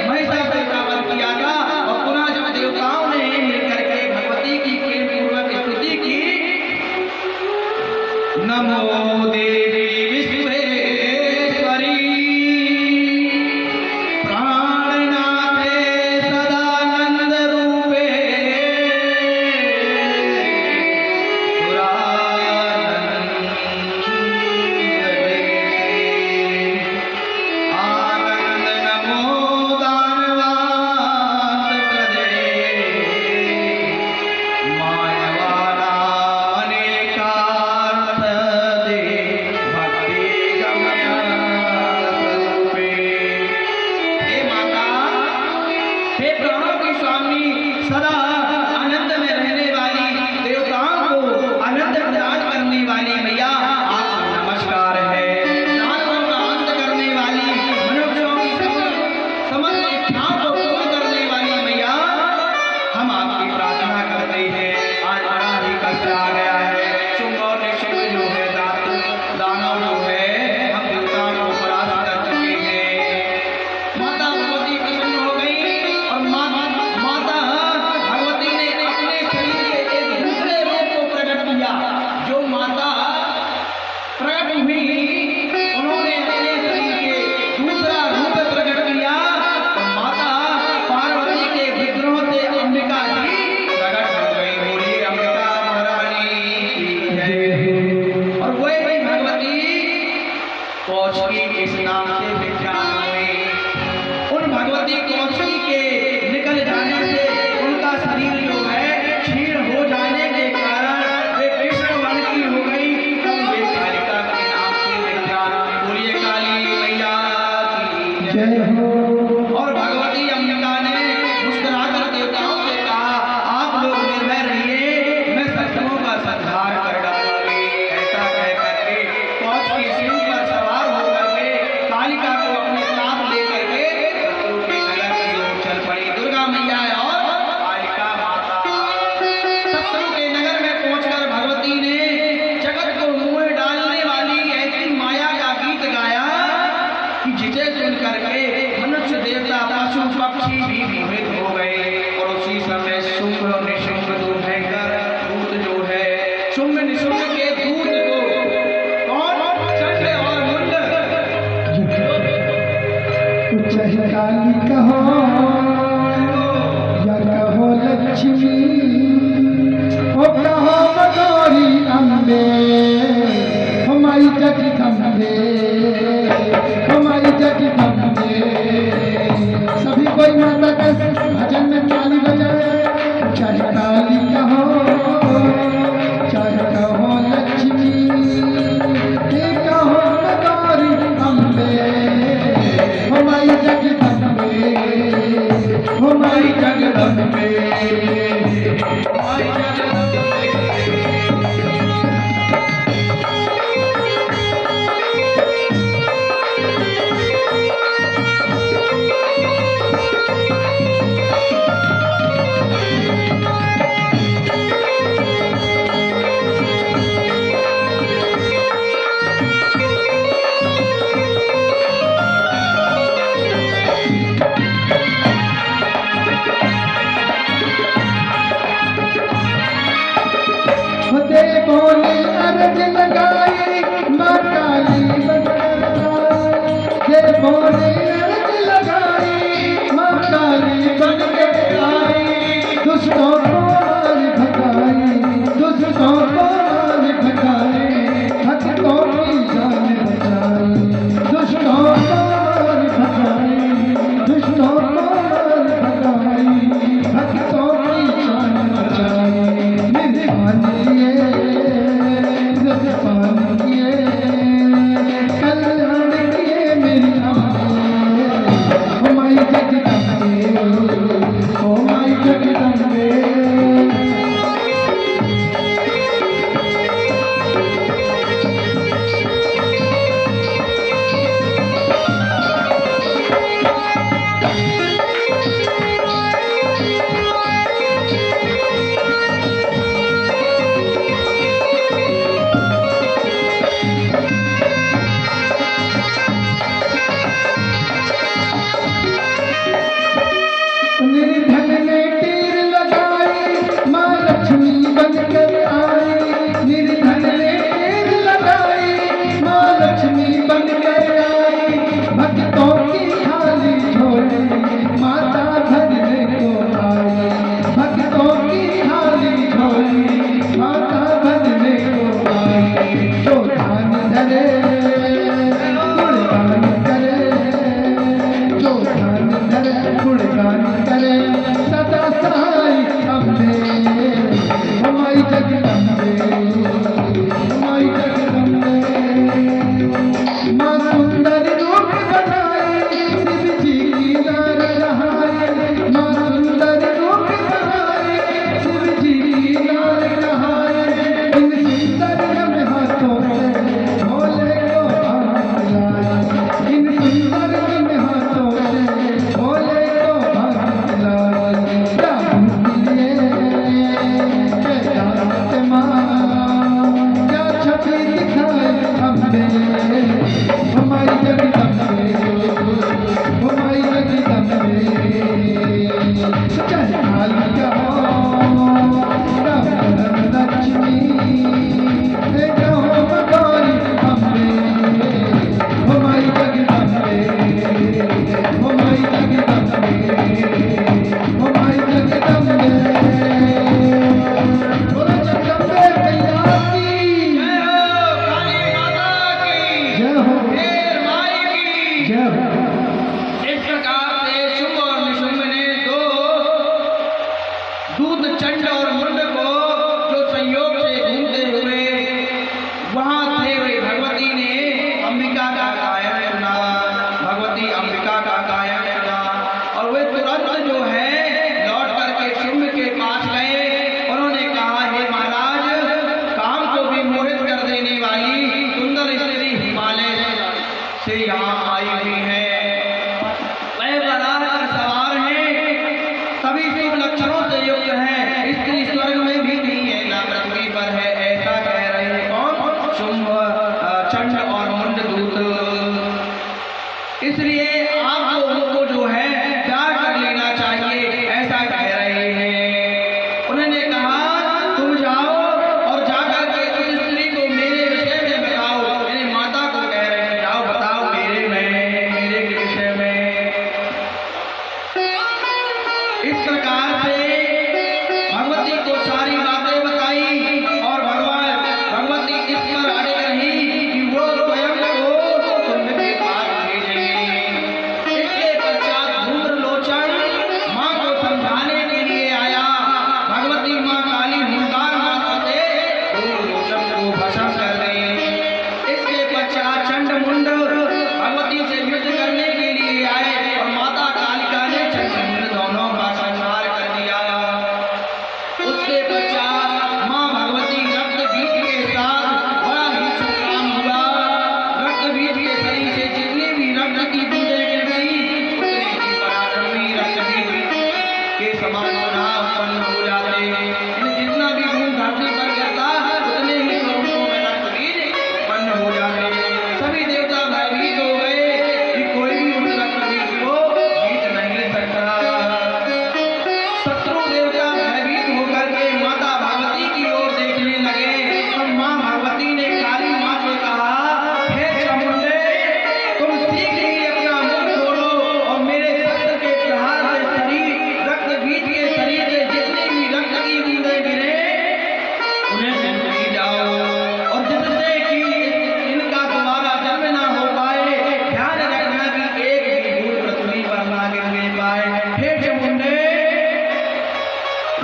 महिषासुर का वध किया था। और पुनः जब देवताओं ने मिलकर के भगवती की प्रेम पूर्वक स्तुति की, नमो देवी विश्वेश्वरी प्राणनाथे सदानंद रूपे शुंभ और निशुंभ दो भयंकर दूत जो है, शुंभ निशुंभ के दूत को कौन? चंड और मुंड। चाहे काली कहो या कहो लक्ष्मी, ओ कहो गौरी अम्बे, हमारी जगदम्बे, हमारी जगदम्बे। सभी कोई माता का भजन में ताली बजाए। चाहे काली कहो चाहे कहो लक्ष्मी, कहो गौरी अम्बे, हमारी जगदम्बे, हमारी जगदम्बे, हमारी जगदम्बे। देवों ने अर्ज लगाई माँ काली बनकर आई, देवों ने अर्ज लगाई माँ काली बनकर आई। दुष्टों को मार भगाई, दुष्टों को मार भगाई, भक्तों की जान बचाई। दुष्टों को मार भगाई, दुष्टों को मार भगाई, भक्तों की जान बचाई। कल्याण किए मेरी हमारी जगदम्बे, हमारी जगदम्बे। निर्धन ने तीर लगाई माँ लक्ष्मी बनकर आई, निर्धन ने तीर लगाई माँ लक्ष्मी बनकर आई। भक्तों की थाली झोली माता भरने को आई, भक्तों की थाली झोली माता भरने को आई। जो ध्यान धरे गुणगान करे, जो ध्यान धरे गुणगान करे, सदा सहाय अम्बे, हमारी जगदम्बे, हमारी जगदम्बे। माँ सुंदर रूप बनाए शिव जी की नार नहाए, माँ सुंदर रूप बनाए शिव जी की नार नहाए। इन सुंदर गम हाथों से भोले को हाथ लाए, इन सुंदर गम हाथों से भोले को हाथ लाए। राम लिए कैलाश माँ क्या छवि दिखाए अम्बे, हमारी जगदम्बे, हमारी जगदम्बे। चाहे काली कहो राम लक्ष्मी, कहो गौरी अम्बे, हमारी जगदम्बे, हमारी जगदम्बे, हमारी जगदम्बे। बोलो जगदम्बे मैया की जय हो, काली माता की जय हो, शेर माई की जय हो। इस प्रकार से शुंभ और निशुंभ ने दो दूत चंड और मुंड को जो संयोग से घूमते हुए वहां थे, वे भगवती ने अंबिका का गायन सुना, भगवती अंबिका का गायन सुना। और वे तुरंत जो है लौट करके शुंभ के पास गए। उन्होंने कहा, हे महाराज, काम को भी मोहित कर देने वाली सुंदर स्त्री हिमालय से यहाँ आई हुई है, वह बराह पर सवार है, सभी शुभ लक्षणों से युक्त है। स्त्री स्वर्ग में भी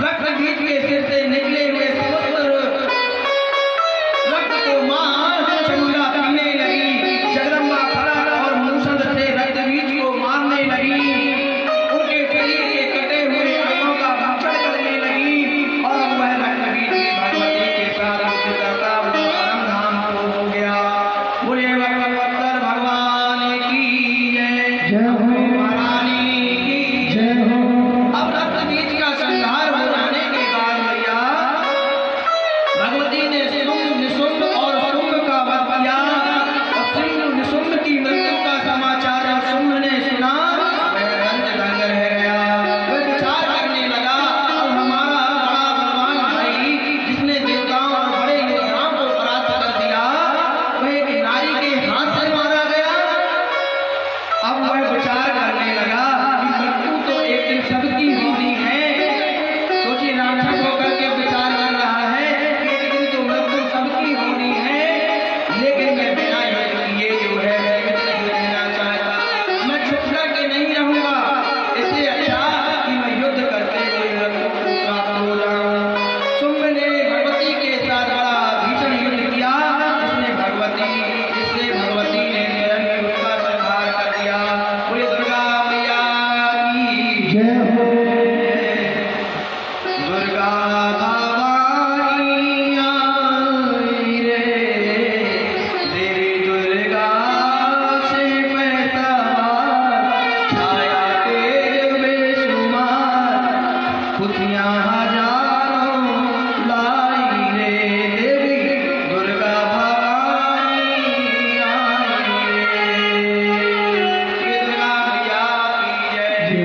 रक्त बीज के सिर से निकले हुए समस्त रक्त को मां चंदा पीने लगी। जगदम्बा खड़ा और मूसद से रक्त बीज को मारने लगी। उनके शरीर के कटे हुए अंगों का भक्षण करने लगी और वह रक्त बीज भी भगवती के साथ युद्ध करता परम धाम को हो गया। बोले भगवत्तर भगवान की जय। जय हो महारानी की जय हो। अब रक्त बीज का संहार हो जाने के बाद भैया भगवती ने शुंभ निशुंभ और शुंभ का वध किया और शुंभ निशुंभ की मृत्यु का समाचार जब शुंभ ने सुना वह रंज भंग रह गया। वह विचार करने लगा अब हमारा बड़ा बलवान भाई जिसने देवताओं और बड़े योद्धाओं को परास्त कर दिया वह एक नारी के हाथ से मारा गया। अब वह विचार करने लगा कि मृत्यु तो एक दिन सबकी होनी है। सोचिए राक्षस होकर के विचार कर रहा है कि एक दिन तो मृत्यु सबकी होनी है, लेकिन मैं बिना युद्ध किए जो है जीवित नहीं रहना चाहता। मैं छुप करके नहीं रहूंगा। इससे अच्छा कि मैं युद्ध करते हुए मृत्यु को प्राप्त हो जाऊं। शुंभ ने भगवती के साथ बड़ा भीषण युद्ध किया जिससे भगवती ने निरंतर उसका संहार कर दिया। बोले दुर्गा मैया की जय हो दुर्गा भवानी आई रे तेरी दुर्गा से पैतावार छाया तेरे बेशुमार खुशियाँ हजारों लाई रे देवी दुर्गा भवानी आई रे। ये दुर्गा मैया की जय।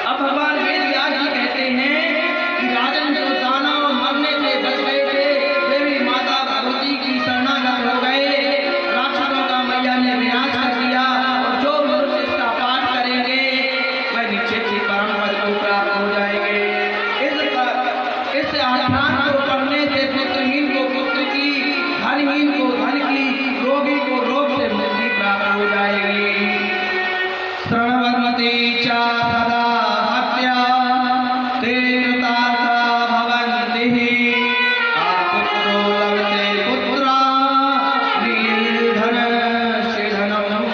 अब भगवान वेद व्यास जी कहते हैं कि राजन जो दानव मरने से बच गए थे वे भी माता भगवती की शरणागत हो गए। राक्षसों का मैया ने विनाश कर दिया और जो मनुष्य इसका पाठ करेंगे वह निश्चित ही परम पद को प्राप्त हो जाएंगे। इस आख्यान को पढ़ने से पुत्रहीन को पुत्र की, धनहीन को धन की, रोगी को रोग से मुक्ति प्राप्त हो जाएगी। श्रवणवती च सदा हत्या ते कृतार्था भवन्ति आपुत्रो लभते पुत्रा निर्धनस्य धनम्।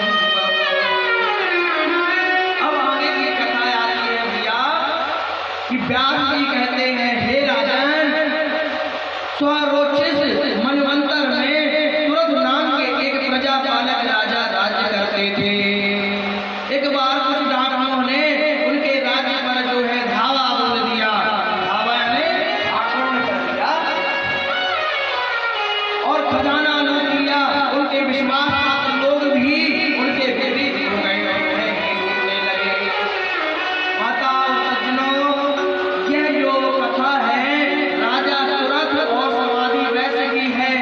अब आगे की कथा आती है भैया कि व्यास जी कहते हैं हे राजन स्वरोचिष मनवंतर में सुरथ नाम के एक प्रजापालक राजा राज्य करते थे। एक बार कुछ डाकुओं ने उनके राज्य पर जो है धावा बोल दिया। धावा ने आक्रमण कर दिया और खजाना लूट लिया। उनके विश्वासपात्र लोग भी उनके विपरीत हो गए और उन्हें ही लूटने लगे। माता और सज्जनों यह जो कथा है राजा सुरथ और समाधि वैश्य की है।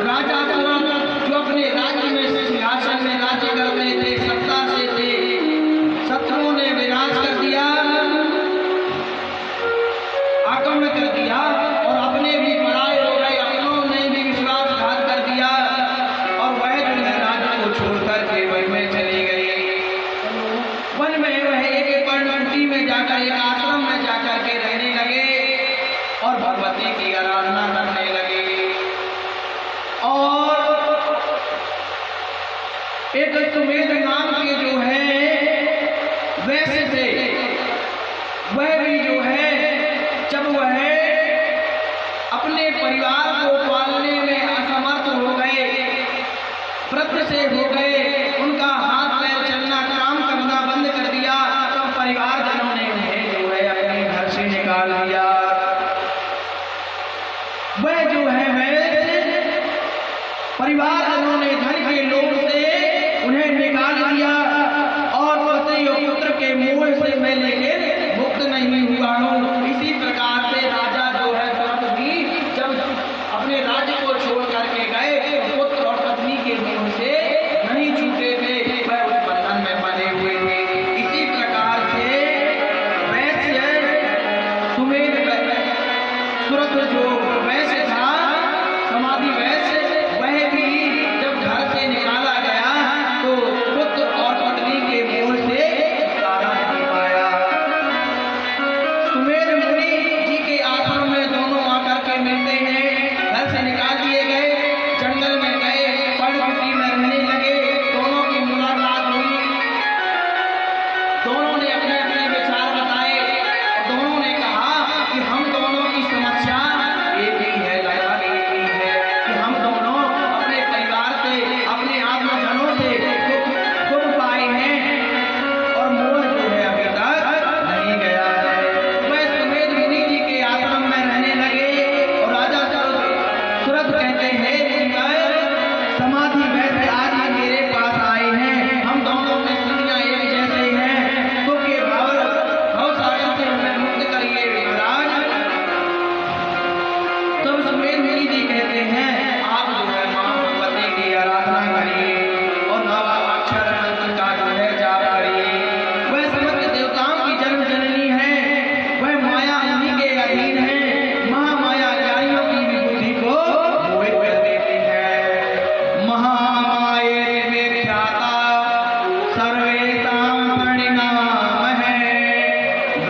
राजा सुरथ जो अपने राज्य में सिंहासन में राज्य करते थे, सत्ता से थे, शत्रुओं ने विनाश कर दिया, आक्रमण कर दिया और अपने भी पराये हो गए। अपनों ने भी विश्वासघात कर दिया और वह जो है राज्य को छोड़कर के वन में चली गई। वन में वह एक पर्णकुटी में जाकर एक आश्रम में जाकर के रहने लगे और भगवती की आराधना करने लगे। और एक सुमेध नाम के जो है वैसे थे वह भी जो है जब वह अपने परिवार को पालने में असमर्थ हो गए, वृद्ध से हो गए, उनका हाथ पैर चलना काम करना बंद कर दिया, तब परिवारजनों ने उन्हें जो है अपने घर से निकाल दिया। वह जो है वैसे परिवारजनों ने धन के लोभ से उन्हें निकाल दिया और पति और पुत्र के मोह से मैं लेकर मुक्त नहीं हुआ हूँ। इसी प्रकार से राजा जो है सुरथ भी जब अपने राज्य को छोड़ करके गए पुत्र और पत्नी के मोह से नहीं छूटे थे, वह उस बंधन में बने हुए थे। इसी प्रकार से वैश्य सुमेध सुरथ जो वैश्य था समाधि वैश्य वह भी जब घर से निकाला गया तो पुत्र और पत्नी के मोह से छुटकारा नहीं पाया।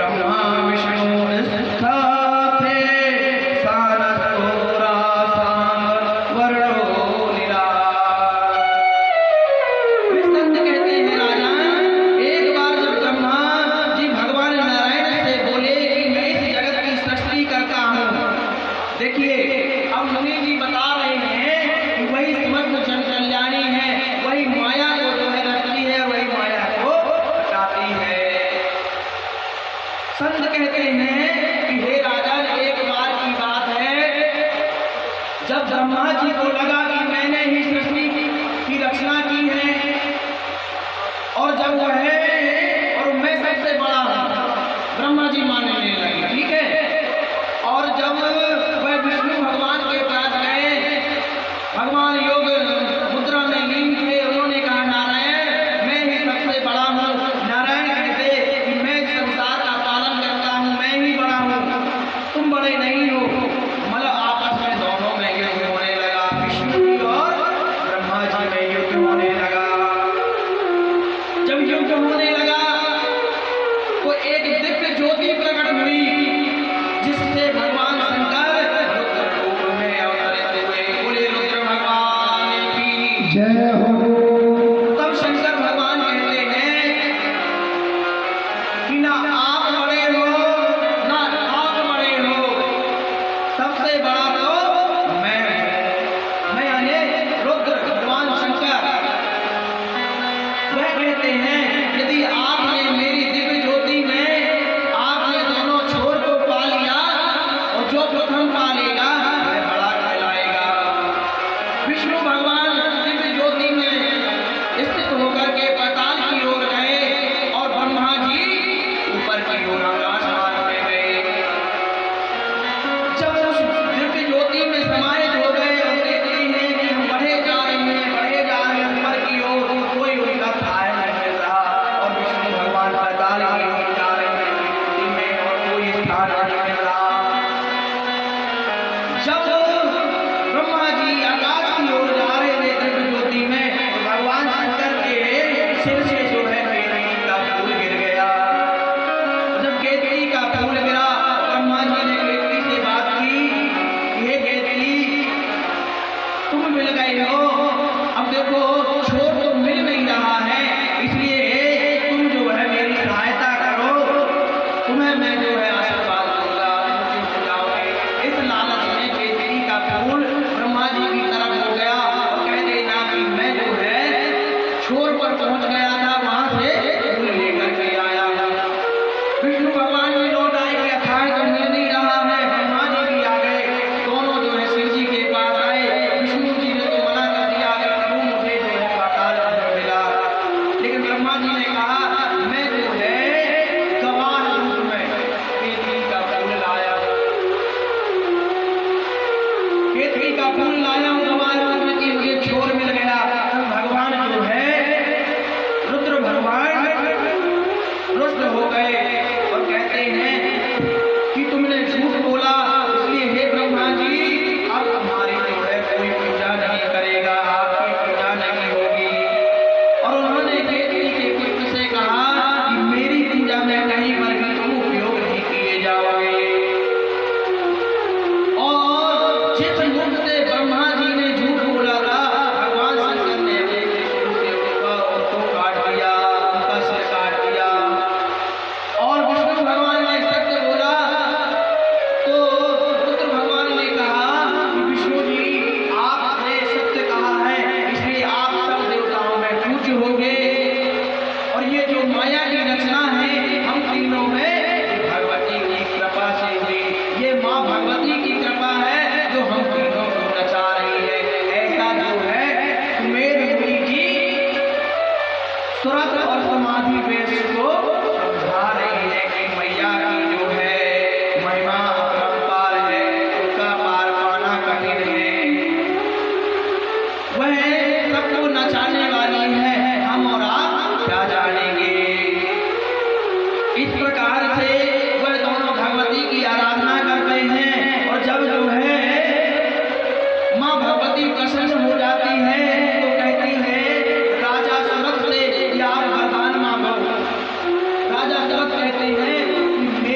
ब्रह्मा विष्णु स्थाथे सानतोरा वर्णो निराल। वे संत कहते हैं राजा, एक बार जब ब्रह्मा जी भगवान नारायण से बोले कि मैं इस जगत की सृष्टि करता हूँ। देखिए अब मुनि जी बता रहे हैं कि वही समस्त जन कल्याणी है, वही माया को जो है रचती है, वही माया को हटाती है। संत कहते हैं कि हे राजन, एक बार की बात है, जब ब्रह्मा जी को लगा कि मैंने ही सृष्टि की रचना की है और जब वह है और मैं सबसे बड़ा हूं, ब्रह्मा जी मानने लगे, ठीक है। और जब वह विष्णु भगवान के पास गए, भगवान योग मुद्रा में लीन थे, उन्होंने कहा नारायण मैं ही सबसे बड़ा हूँ। नारायण कहते कि मैं संसार का पालन करता हूँ, मैं ही बड़ा हूँ, तुम बड़े नहीं हो। मतलब आपस में दोनों में युद्ध होने लगा, विष्णु जी और ब्रह्मा जी में युद्ध होने लगा। जब युद्ध होने लगा तो एक दिव्य ज्योति प्रकट हुई, जिससे भगवान शंकर रुद्र रूप में अवतरित हुए। बोले रुद्र भगवान की जय हो। तब शंकर भगवान कहते हैं कि ना आप बड़े हो ना आप बड़े हो, सबसे बड़ा तो मैं यानी रुद्र भगवान शंकर। वह कहते हैं यदि आपने मेरी दिव्य ज्योति में आपने दोनों छोर को पा लिया और जो प्रथम पा लेगा वह बड़ा कहलाएगा। विष्णु भगवान दिव्य ज्योति में स्थित होकर के पाताल की ओर गए और ब्रह्मा जी ऊपर की ओर आकाश मार्ग में गए। जब उस दिव्य ज्योति में समाहित हो गए और देखते हैं कि हम बढ़े जा रहे हैं ऊपर की ओर, कोई उनका सहाय नहीं मिल रहा और विष्णु भगवान पाताल की ओर जा रहे हैं ज्योति में और कोई स्थान नहीं मिल रहा। जब ब्रह्मा जी आकाश की ओर जा रहे थे दिव्य ज्योति में, तो भगवान शंकर के सिर से जो है केतकी का फूल गिर गया। जब केतकी का फूल गिरा, ब्रह्मा जी ने केतकी से बात की, हे केतकी तुम मिल गए हो, अब देखो छोर तो मिल नहीं रहा है, इसलिए तुम जो है मेरी सहायता करो, तुम्हें मैं जो है आशीर्वाद दूंगा, तुम हो जाओगे। इस लालच में केतकी का फूल ब्रह्मा जी की तरफ हो गया और कह देना कि मैं जो है छोर पर पहुंच गया था, वहां से फूल लेकर के आया हूं। विष्णु भगवान भी लौट आए कि अथाह तो मिल नहीं रहा है, ब्रह्मा जी भी आ गए, दोनों जो है शिव जी के पास आए। विष्णु जी ने तो मना कर दिया कि प्रभु मुझे जो है पाताल नहीं मिला, लेकिन ब्रह्मा जी ने कहा मैं जो है गवाह रूप में केतकी का फूल लाया हूं, केतकी का फूल लाया हूं गवाह रूप में कि मुझे छोर मिल गया। तब भगवान जो है रुद्र भगवान रुष्ट हो गए और कहते हैं कि तुमने झूठ बोला, इसलिए हे ब्रह्मा जी अब हमारी जो है कोई पूजा नहीं करेगा, आपकी पूजा नहीं होगी। और उन्होंने केतकी के पुत्र से कहा कि मेरी पूजा में कहीं पर भी तुम उपयोग नहीं किए जाओगे। और जिस मुख से ब्रह्मा जी ने झूठ बोला था, भगवान शंकर ने अपने त्रिशूल से उसको काट दिया, उनका सिर काट दिया। और विष्णु भगवान ने सत्य बोला तो रुद्र भगवान ने कहा कि विष्णु जी आपने सत्य कहा है, इसलिए आप सब देवताओं में पूज्य होंगे। और ये जो माया की रचना है हम तीनों में भगवती की कृपा से हुई, ये माँ भगवती की कृपा है जो हम तीनों को नचा रही है। ऐसा जो है सुमेध मुनि जी सुरत और समाधि वेश को समझा रही है कि मैया की जो है महिमा अपरंपार है, उनका पार पाना कठिन है, वह सबको नचाने वाली है, हम और आप क्या जानेंगे। इस प्रकार से वह दोनों भगवती की आराधना करते हैं और जब जो है माँ भगवती प्रसन्न हो जाती है तो कहती है राजा सुरत से कि आप वरदान मांगो। राजा सुरत कहते हैं कि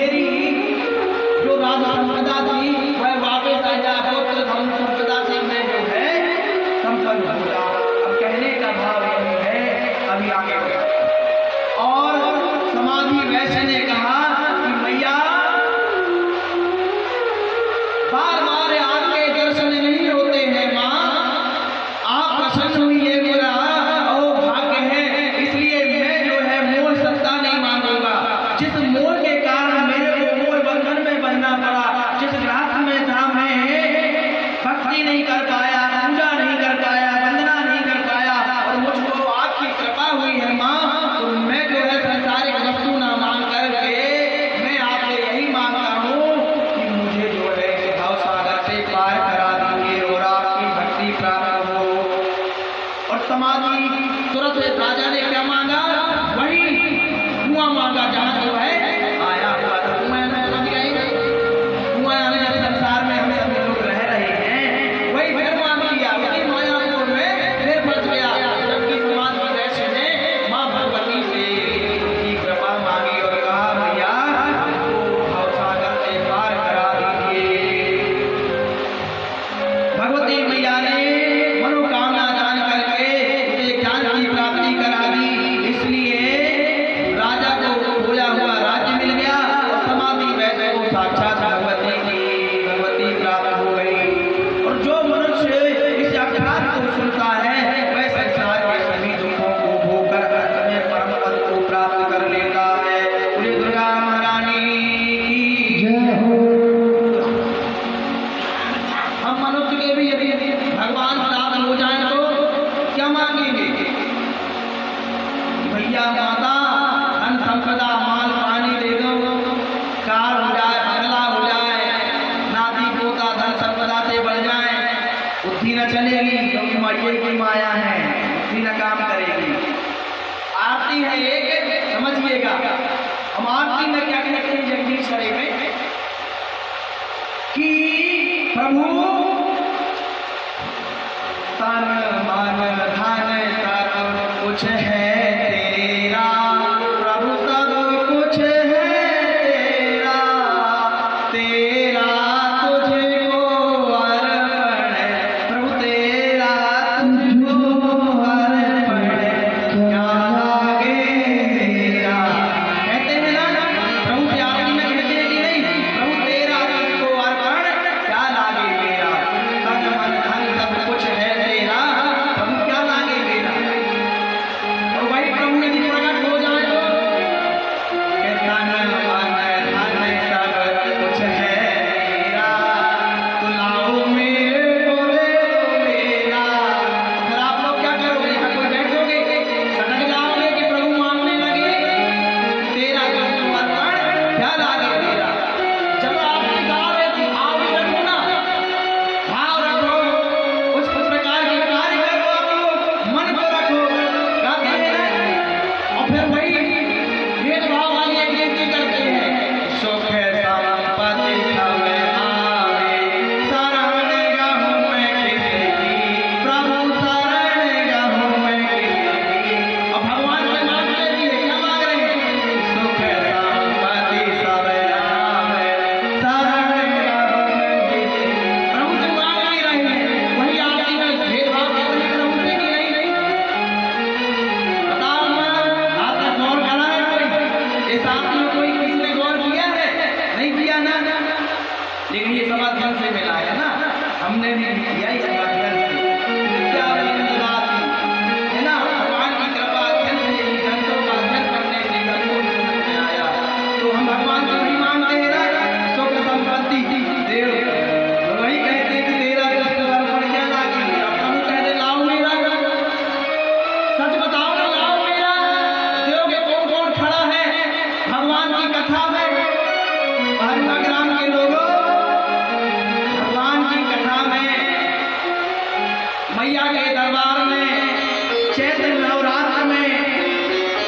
न चलेगी क्योंकि मैये की माया है, बुद्धि न काम करेगी। आरती है एक, समझिएगा। हम आरती में क्या कहते हैं जगदीश्वरी में कि प्रभु तन मन धन सब कुछ है तेरा, प्रभु सब कुछ है तेरा, तेरा तुझको अर्पण, प्रभु तेरा तुझको अर्पण, क्या लागे मेरा। कहते हैं ना प्रभु की आरती में, कहते हैं कि नहीं, प्रभु तेरा तुझको अर्पण, क्या लागे मेरा, तन मन धन सब कुछ है तेरा, प्रभु क्या लागे मेरा। और वही प्रभु यदि प्रकट हो जाए तो कि तन मन धन सब कुछ है तेरा, तो लाओ मेरे को दे दो मेरा। फिर आप लोग क्या करोगे, यहाँ कोई बैठोगे, सटक जाओगे कि प्रभु मांगने लगे तेरा तुझको अर्पण, क्या लागे मेरा। जब आप गा रहे थे भाव भी रखो ना, भाव रखो, उस प्रकार के कार्य करो, आप लोग मन को रखो, गाते हैं ना। और फिर वही भेदभाव वाली एक नीति करते हैं, सुख संपत्ति सब आवे, शरण गहूँ मैं किसी की, प्रभु शरण गहूँ मैं किसी की। और भगवान से मांगते भी है, क्या मांग रहे हैं, सुख संपत्ति सब आवे, शरण गहूँ मैं किसी की। प्रभु से मांग नहीं रहे हैं, वही आरती में भेदभाव कर रहे हैं प्रभु से कि नहीं। बताओ ना, आप तक गौर करा है कोई, इस आरती में कोई किसी ने गौर किया है, नहीं किया ना। लेकिन ये सब अध्ययन से मिला है ना, हमने भी किया इस अध्ययन से, नित्यानंद दास जी, है ना। भगवान की कृपा अध्ययन से ही, ग्रंथों का अध्ययन करने से हमको समझ में आया। तो हम भगवान से वही मांगते हैं ना, सुख संपत्ति दे, और वही कहते हैं कि तेरा तुझको अर्पण, क्या लागे मेरा। प्रभु कहते लाओ मेरा, सच बताओ ना, लाओ मेरा। देखोगे कौन कौन खड़ा है भगवान की कथा में, भाजपा ग्राम के लोगों, भगवान की कथा में, मैया के दरबार में, चैत्र नवरात्र में।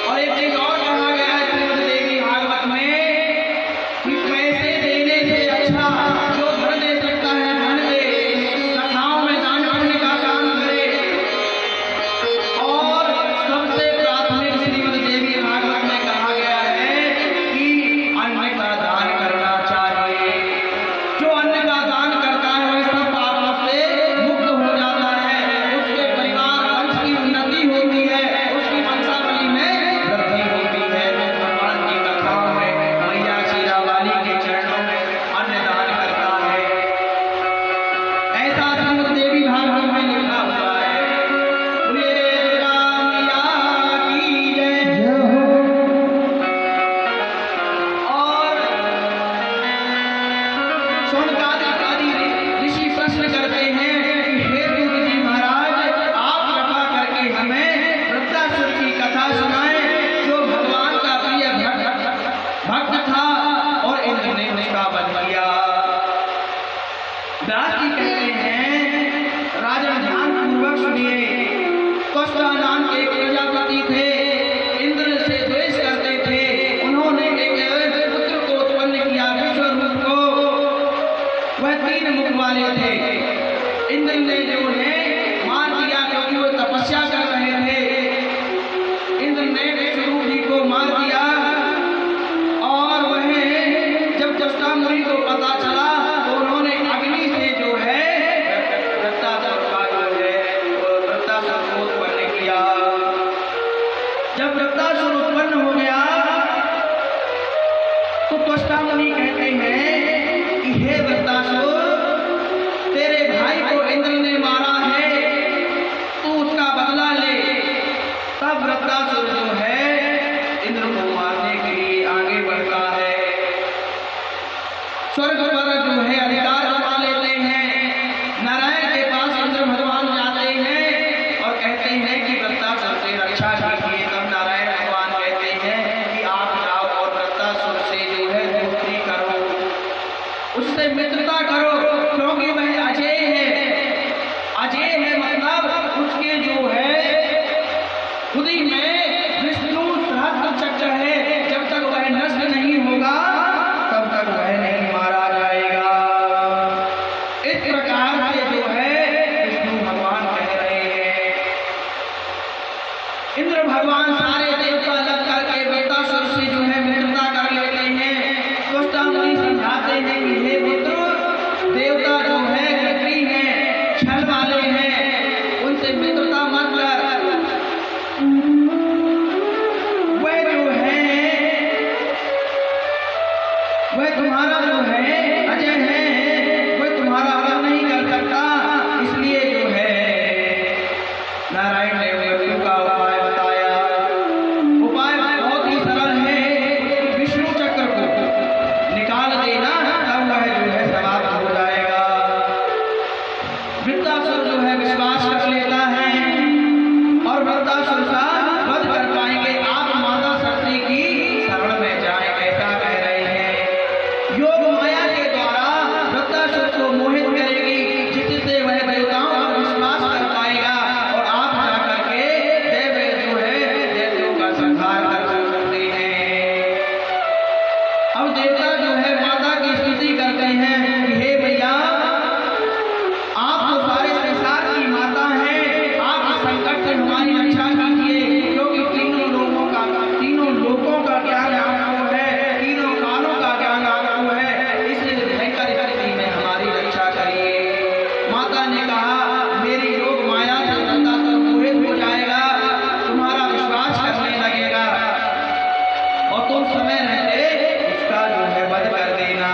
और एक चीज और कहा गया है श्रीमद् देवी भागवत में कि पैसे देने से अच्छा जो धन दे सकता है धन दे, कथाओं में दान करने का काम करे। और सबसे प्राथमिक श्रीमद् देवी भागवत में कहा गया है कि अन्न का दान करना चाहिए। जो अन्न का दान करता है वह सब पापों से मुक्त हो जाता है, उसके परिवार वंश की उन्नति होती है, उसकी वंशावली में वृद्धि होती है। भगवान की कथाओं में मैया शीरावाली के चरणों में अन्न दान करता है, ऐसा श्रीमद् देवी भागवत में लिखा हुआ है। बोलिए राम मैया की जय। जय हो। और शौनकादि ऋषि प्रश्न करते हैं कि हे सूत जी महाराज, आप कृपा करके हमें वृत्रासुर की कथा सुनाएं, जो भगवान का प्रिय भक्त था और इंद्र ने उसका वध किया। व्यास जी कहते हैं, राजन ध्यान पूर्वक सुनिए। त्वष्टा नाम के एक प्रजापति थे, इंद्र से द्वेष करते थे। उन्होंने एक पुत्र को उत्पन्न किया, विश्वरूप को। वह 3 मुख वाले थे। इंद्र ने जो उन्हें मार दिया क्योंकि वो तपस्या कर रहे थे। इंद्र ने विश्वरूप जी को मार दिया। और वह जब त्वष्टा मुनि को पता चला तो उन्होंने अग्नि से जो है वृत्तासुर का जो है वृत्तासुर को उत्पन्न किया। जब वृत्तासुर उत्पन्न हो गया तो त्वष्टा मुनि कहते हैं कि हे वृत्तासुर, तेरे भाई को इंद्र ने मारा है, तू उसका बदला ले। तब वृत्तासुर जो है इंद्र को मारने के लिए आगे बढ़ता है। स्वर्ग पर जो है अधिकार जमा लेते हैं। नारायण के पास इंद्र भगवान जाते हैं और कहते हैं कि वृत्तासुर से रक्षा कीजिए। तब नारायण भगवान कहते हैं कि आप जाओ और वृत्तासुर से जो है दोस्ती करो, उससे मित्रता करो, क्योंकि वह अजय है। अजय वह तुम्हारा जो है अजय है, वह तुम्हारा वध नहीं कर सकता। इसलिए जो है नारायण ने मृत्यु का उपाय बताया। उपाय बहुत ही सरल है, विष्णु चक्र को निकाल देना, तब वह जो है समाप्त हो जाएगा। वृत्तासुर जो है विश्वास कर लेता है और वृत्तासुर का वध कर पाएंगे। आप माता शक्ति की शरण में जाए, ऐसा कह रहे हैं। योग माया के द्वारा वृत्तासुर को मोहित करेगी, जिससे वह देवताओं पर विश्वास कर पाएगा और आप जाकर के देव जो है दैत्यों का संहार कर सकते हैं। अब देवता जो है माता की स्तुति करते हैं कि हे मैया, आप तो सारे संसार की माता हैं, आप इस संकट से हमारी रक्षा कीजिए, क्योंकि तीनों लोगों का ज्ञान आपको है, तीनों कालों का ज्ञान आपको है, इसलिए भयंकर स्थिति में हमारी रक्षा करिए। माता ने कहा, मेरी योग माया से वृत्तासुर मोहित हो जाएगा, तुम्हारा विश्वास करने लगेगा और तुम समय रहते उसका जो है वध कर देना।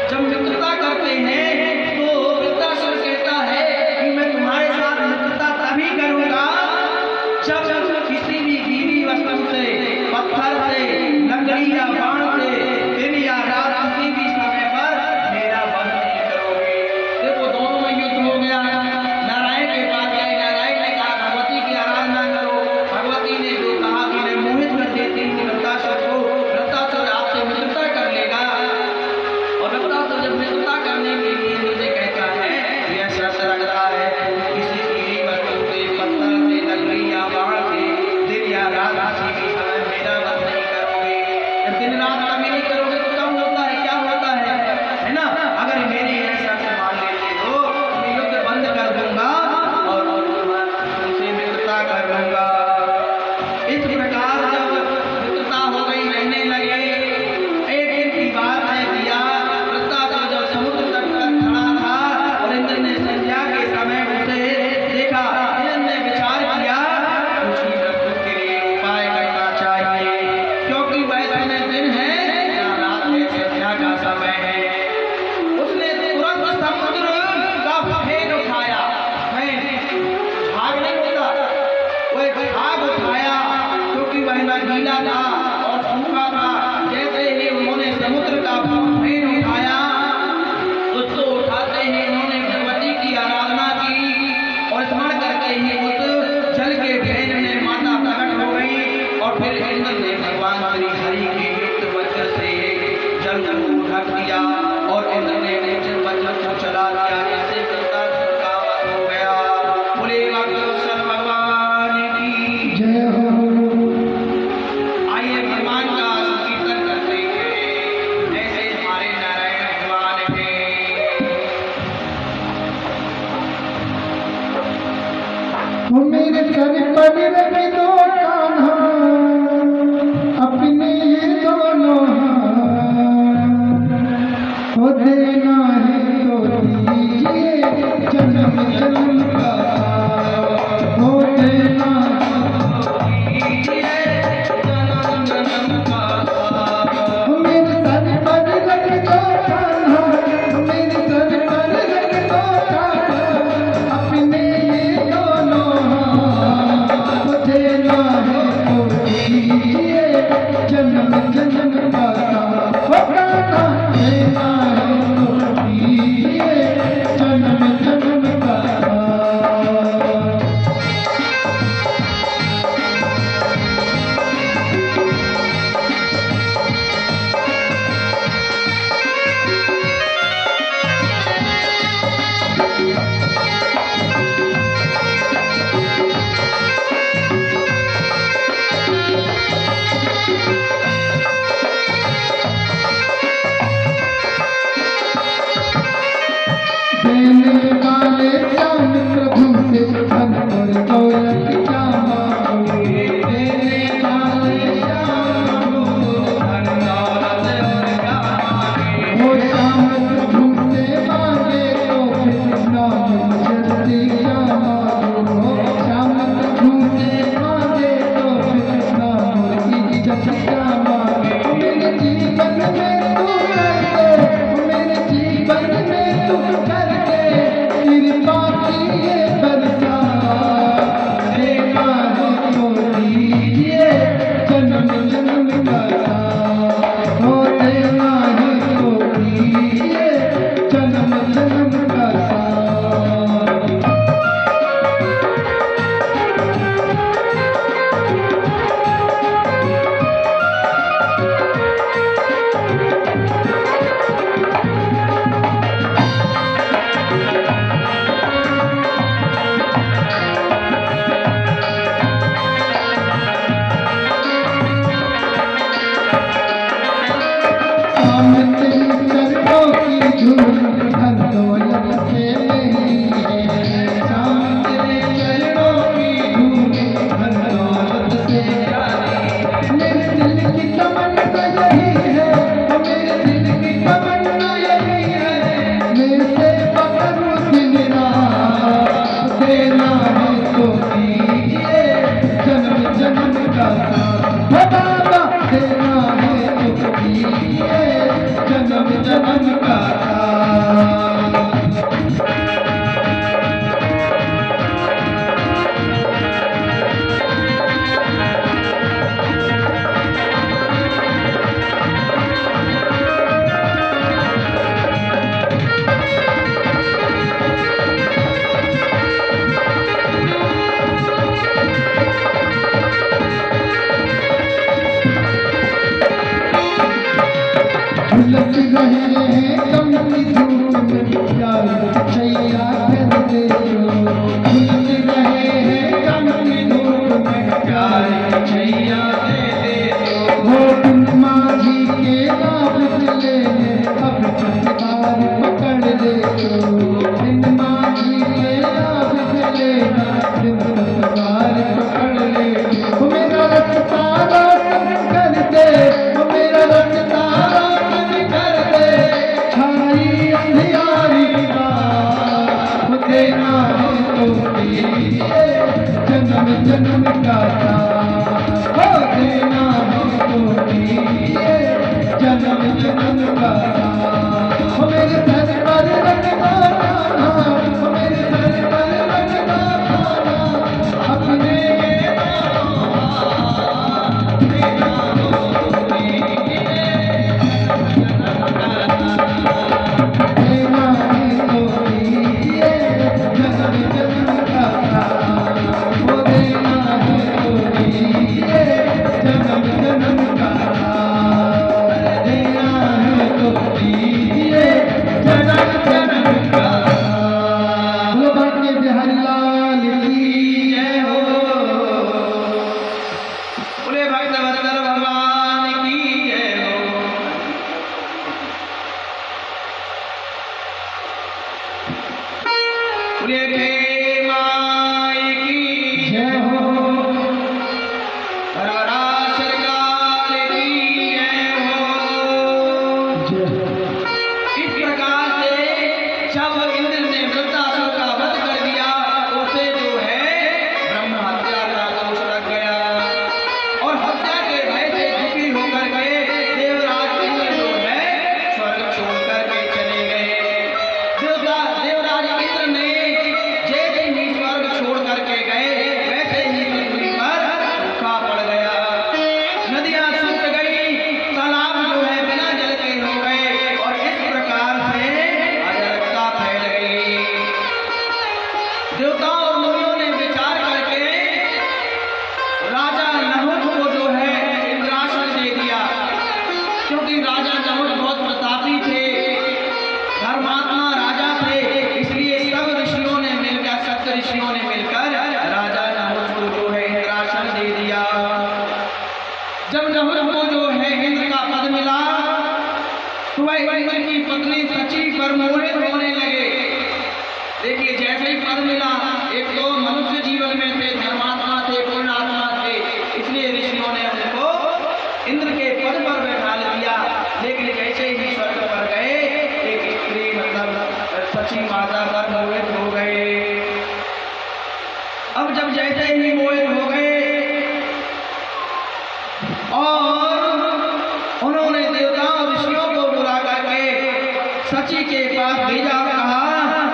जब मित्रता करते हैं तो वृत्तासुर कहता है कि मैं तुम्हारे साथ मित्रता तभी करूंगा जब किसी भी गीली वस्तु से, पत्थर से, लकड़ी या बाण से, दिन या रात किसी भी समय पर मेरा वध नहीं करोगे। देखो दोनों में युद्ध हो गया। नारायण के पास गए, नारायण ने कहा भगवती की आराधना करो। भगवती ने जो कहा कि मैं मोहित कर देती हूँ वृत्तासुर को, वृत्तासुर आपसे मित्रता कर लेगा। और वृत्तासुर जब मित्रता करने के लिए मुझे कहता है, यह शर्त रखता है किसी गीली वस्तु से, पत्थर से, लकड़ी या बाण से, दिन या रात किसी भी समय मेरा वध नहीं करोगे। जब दिन रात कभी नहीं करोगे तो कब होता है, क्या होता है ना? अगर मेरी यह शर्त मान लेते हो तो मैं युद्ध बंद कर दूंगा और उनसे मित्रता कर लूंगा। इस प्रकार जब मित्रता हो गई, रहने लगे। एक दिन की बात है, दिया वृत्तासुर जब समुद्र तट पर खड़ा था और इंद्र ने संध्या के समय उसे देखा। इंद्र ने विचार किया उसकी मृत्यु के लिए उपाय करना चाहिए, क्योंकि वैसे दिन है या रात है, संध्या का समय है। उसने तुरंत समुद्र का फेन उठाया, झाग नहीं होता, वह झाग उठाया, क्योंकि वह न गीला था और सूखा था। जैसे ही उन्होंने समुद्र का फेन उठाया, उसको उठाते ही उन्होंने भगवती की आराधना की और स्मरण करके ही उस जल के फेन में माता प्रकट हो गई। और फिर इंद्र ने भगवान श्री हरि के युक्त वज्र से जल को ढक दिया और इंद्र ने वज्र को चला दिया, जिससे वृत्तासुर का वध हो गया। बोले वागेश्वर भगवान की जय हो। आइए भगवान का कीर्तन करते हैं, ऐसे हमारे नारायण भगवान हैं। वो मेरे सर पर रख दो कान्हा, अपने ये दोनों हाथ, हो देना है तो दीजिए जन्म जन्म का साथ, हो देना वो मेरे सर पर रख दो कान्हा, मेरे सर पर रख दो कान्हा, अपने ये दोनों हाथ, हो देना है तो दीजिए जन्म जन्म का साथ, हो कान्हा देना है तो दीजिए जन्म जन्म का साथ। शाम तेरी चरणों की धूल धन दौलत से नहीं है, शाम तेरे चरणों की धूल धन दौलत से नहीं। मेरे दिल की तमन्ना यही है, मेरे दिल की तमन्ना यही है, मेरे से पकड़ूं दिन रात, देना है तो दीजिए जन्म जन्म का साथ। हो बाबा देना है तो दीजिए जन्म जन्म का साथ। झुलस रहे हैं कम की धूप में प्यार छैया कर दे जो, झुलस रहे हैं कम की धूप में प्यार छैया दे दे जो। हो तुम माझी के नाम लेने अब पतवार पकड़ ले जो, बिन माझी के नाम लेना बिन पतवार पकड़ ले। वो मेरा रास्ता रोशन कर दे, वो मेरा रास्ता अंधियारी रात, देना है तो दीजिए जन्म जन्म का साथ। हो देना है तो दीजिए जन्म जन्म का साथ। हो मेरे सर पर रखना खाना, हो मेरे सर पर रखना खाना, अपने देना हो तो दीजिए देना है तो दीजिए जन्म जन्म का साथ। वो देना है तो दीजिए जन्म जन्म का साथ, देना है तो दीजिए जन्म जन्म का साथ। बोलो बांके बिहारी लाल की जय हो, बोले भक्तवत्सल भगवान की जय हो। बोले खेमाई की जय हो, हरहरा सरकार की जय हो। जय हो। इस प्रकार से जब इंद्र ने वृत्तासुर का वध कर दिया, उसे जो है ब्रह्म हत्या का दोष लग गया और हत्या के भय से दुखी होकर के देवराज इंद्र जो है स्वर्ग छोड़ करके चले गए। देवराज इंद्र ने जैसे ही स्वर्ग छोड़ करके गए, वैसे ही पृथ्वी पर सूखा पड़ गया, नदियां सूख गई, तालाब जो है बिना जल के हो गए और इस प्रकार से अराजकता फैल गई। देवताओं और मुनियों ने विचार करके राजा नहुष को जो है इंद्रासन दे दिया, क्योंकि राजा नहुष बहुत प्रतापी थे, धर्मात्मा राजा थे, इसलिए सब ऋषियों ने मिलकर, सप्त ऋषियों ने मिलकर राजा नहुष को जो है इंद्रासन दे दिया। जब नहुष को जो है इंद्र का पद मिला तो वह इंद्र की पत्नी सची पर मोहित होने लगे। देखिए जैसे ही पद मिला, एक तो मनुष्य जीवन में थे, धर्मात्मा थे, पूर्णात्मा थे, इसलिए ऋषियों ने उनको इंद्र के पद पर बैठा दिया। लेकिन जैसे ही स्वर्ग पर गए, एक स्त्री मतलब सची माता पर मोहित हो गए। अब जब जैसे ही मोहित हो गए और उन्होंने देवताओं ऋषियों को बुला करके सची के पास भेजा, कहा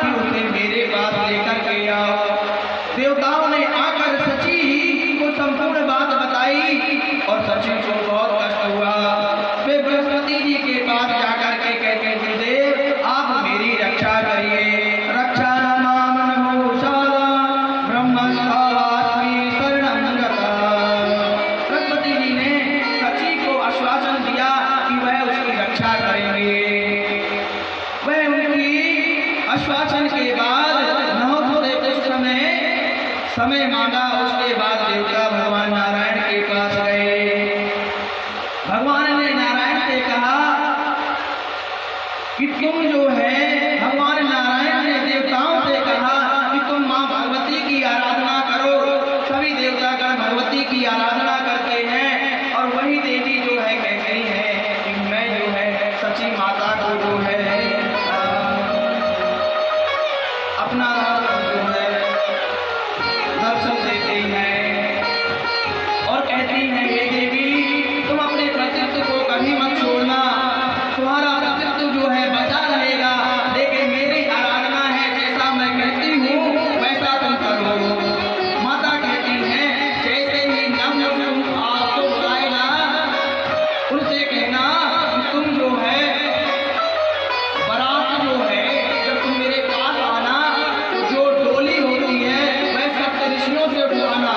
कि उसे मेरे पास लेकर के आओ। देवताओं ने आकर सची को संपूर्ण बात बताई और सची को बहुत कष्ट हुआ। वे बृहस्पति जी के पास जाकर के कहते हैं, देव आप मेरी रक्षा करिए, रक्षा माम नहुषाला ब्रह्मस्वास्मि शरणं गता। बृहस्पति जी ने सची को आश्वासन दिया कि वह उसकी रक्षा करेंगे। वह उनकी आश्वासन के बाद नहुष से कुछ समय मांगा। उसके बाद देवता भगवान नारायण के पास गए। भगवान ने नारायण से कहा कि तुम जो है भगवान नारायण ने देवताओं से कहा कि तुम माँ भगवती की आराधना करो। सभी देवतागण भगवती की आराधना करते हैं और वही देवी जो है कहती है कि मैं जो है सची माता को जो है अपना जो है दर्शन देते हैं और कहती हैं हे देवी तुम अपने प्रतित्व को कभी मत छोड़ना, तुम्हारा प्रतित्व जो है बचा रहेगा, लेकिन मेरी आराधना है जैसा मैं कहती हूँ वैसा तुम करो। माता कहती हैं जैसे ही नम तुम आपको बुलाएगा उनसे कहना कि तुम जो है बारात जो है जब तुम मेरे पास आना तो जो डोली होती है वह सप्त ऋषियों से उठवाना,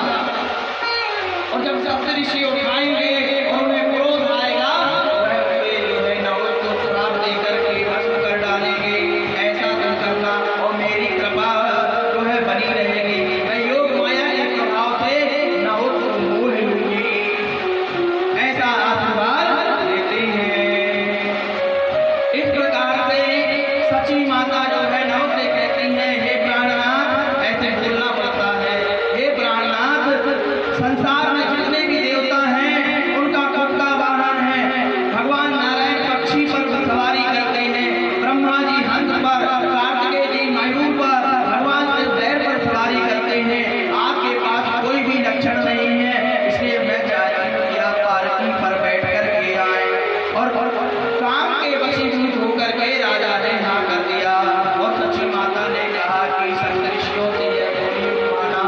और जब सप्त ऋषि उठाएंगे और उन्हें क्रोध आएगा वह उसे जो है न उसको श्राप देकर के भस्म कर डालेंगे। ऐसा तुम करना और मेरी कृपा जो है बनी रहेगी, मैं योग माया के प्रभाव से न उसको मोह लूंगी। ऐसा आशीर्वाद देते हैं। इस प्रकार से सची माता जो है न उसे कहती है हे प्राणनाथ, ऐसे बोलना पड़ता है, हे प्राणनाथ संसार में जितने भी देवता हैं उनका खुद का वाहन है। भगवान नारायण पक्षी पर सवारी करते हैं, ब्रह्मा जी हंस पर, कार्तिकेय जी मयूर पर, भगवान शिव बैल पर सवारी करते हैं। आपके पास कोई भी लक्षण नहीं है, इसलिए मैं चाहती हूँ कि आप पालकी पर बैठ कर के आए। और काम के वशीभूत होकर के राजा ने हाँ कर दिया और सची माता ने कहा कि सप्त ऋषियों से यह डोली उठवाना।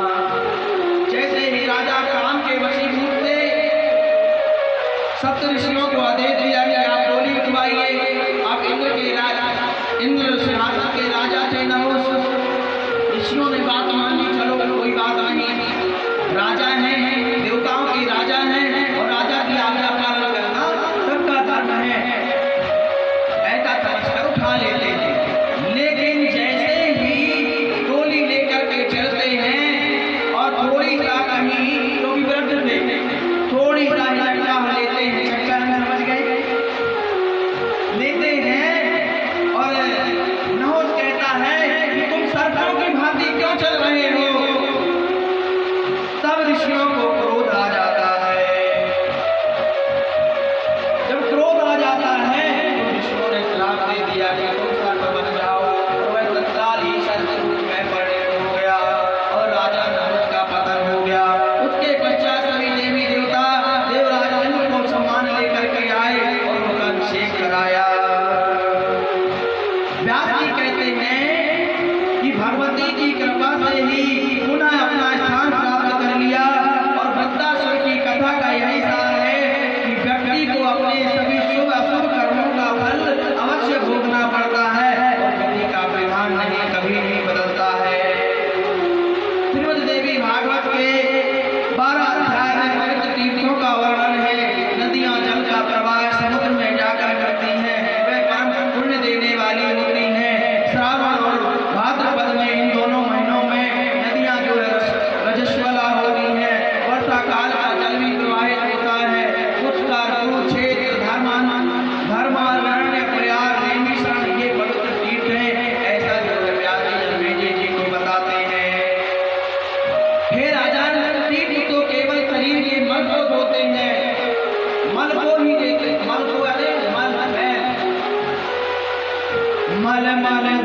जैसे ही राजा काम के वशीभूत थे सप्त ऋषियों को आदेश दिया कि आप डोली उठवाइए। आप इंद्र सिंहासन के राजा थे नहुष, ऋषियों ने बात मान ली, चलो कोई बात नहीं, राजा हैं, देवताओं के राजा हैं और राजा की आज्ञा पालन करना सबका धर्म है, ऐसा समझकर उठा लेते थे। लेकिन जैसे ही डोली लेकर के चलते हैं और थोड़ी सा कहीं जो भी वृद्ध थे थोड़ी सा ही लटका लेते हैं, चक्कर में समझ गए लेते हैं और नहुष कहता है कि तुम सर्पों की भांति क्यों चल रहे हो। तब ऋषियों को क्रोध आ जाता है। जब क्रोध आ जाता है तो ऋषियों ने श्राप दे दिया कि तुम सर्प बन जाओ, और वह तत्काल ही सर्प रूप में परिणत हो गया और राजा नहुष का पतन हो गया। उसके पश्चात सभी देवी देवता देवराज इंद्र को सम्मान लेकर के आए और उनका अभिषेक कराया। व्यास जी कहते हैं कि भगवती की कृपा से ही पुनः अपना स्थान प्राप्त कर लिया। और वृद्धासुर की कथा का यही सार है कि व्यक्ति को अपने सभी शुभ अशुभ कर्मों का फल अवश्य भोगना पड़ता है और विधि का विधान नहीं कभी नहीं बदलता है। श्रीमद् देवी भागवत के 12 अध्याय में पवित्र तीर्थों का वर्णन है। नदियां जल का प्रवाह समुद्र में जाकर करती हैं, वह परम पुण्य देने वाली होती हैं। श्रावण और भाद्रपद में इन दोनों महीनों में नदियां जो है रजस्वला होती हैं। वर्षा काल का जल भी प्रवाहित होता है। उत्तर कुरुक्षेत्र धर्मारण्य प्रयाग नैमिषारण्य ये पवित्र तीर्थ हैं, ऐसा जो है व्यास जी जन्मेजय जी को बताते हैं। हे राजन, तीर्थ तो केवल शरीर के मल को धोते हैं, मल को ही देते, मल को अरे मल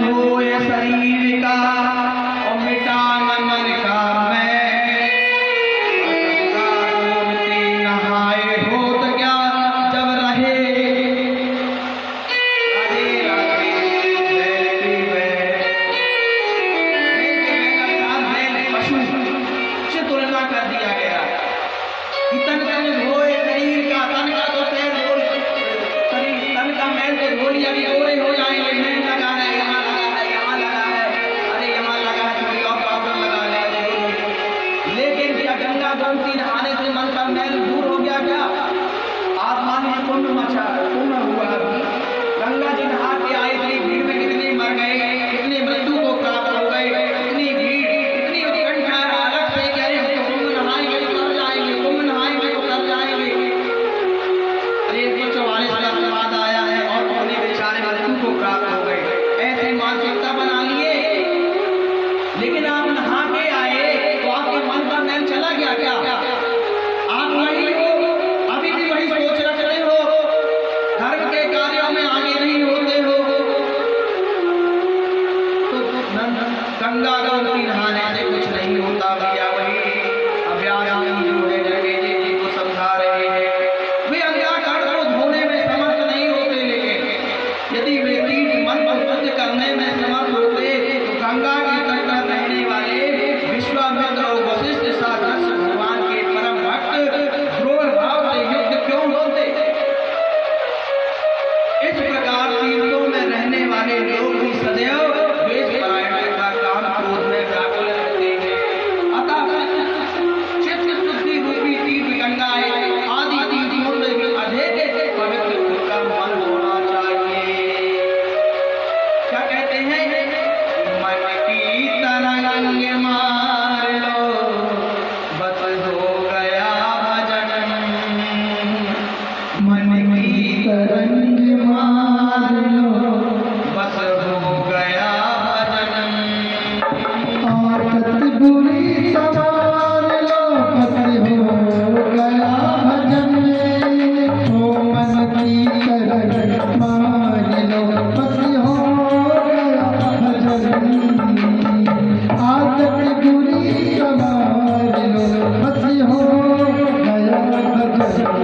धोए शरीर का और मिटान मन का मैं, नहाए होत क्या जब रहे राधे राधे पशु से तुलना कर दिया गया कि तन धोए शरीर का, तन का तो शरीर तन का मैल तो धो लिया भी गोरे हो जाएंगे, मैल लगा है यहाँ लगा है यहाँ लगा है, अरे यहाँ लगा है थोड़ी और पाउडर लगा ले। लेकिन क्या गंगा गोमती नहाने से मन का मैल दूर हो गया क्या? आप मानिए कुंभ हुआ अभी, गंगा जी नहा के आए, इतनी भीड़ में कितने मर गए, कितने मृत्यु को प्राप्त हो गए, इतनी भीड़ इतनी उत्कंठा अलग से कह रहे हैं कुंभ नहाएंगे तो कर जाएंगे, कुंभ नहाएंगे तो कर जाएंगे। अरे 144 का समाज आया है और उन्हें बेचारे मृत्यु को प्राप्त गंगा की नहाने से कुछ नहीं होता भैया। वही अभ्यास जो है जडेजा जी को समझा रहे हैं। वे अंधाकरण को धोने में समर्थ नहीं होते, लेकिन यदि वे तीर्थ मन को शुद्ध करने में समर्थ होते तो गंगा के तट पर रहने वाले विश्वामित्र और वशिष्ठ सादृश भगवान के परम भक्त द्रोह भाव से युद्ध क्यों होते। इस प्रकार तीर्थों में रहने वाले लोग भी सदैव द्वेष परायण तथा काम क्रोध में व्याकुल रहते हैं। अतः चित्त शुद्धि रूपी तीर्थ गंगाएं आदि तीर्थों में भी अधिक पवित्र उनका मन होना चाहिए। क्या कहते हैं? मन की तरंग मार लो बस हो गया भजन, मन की तरंग मार लो बस हो गया भजन। आफत बुरी सवार लो बस हो गया भजन। ओ मन की तरंग मार लो बस हो गया भजन। आदत बुरी सवार लो बस हो गया भजन।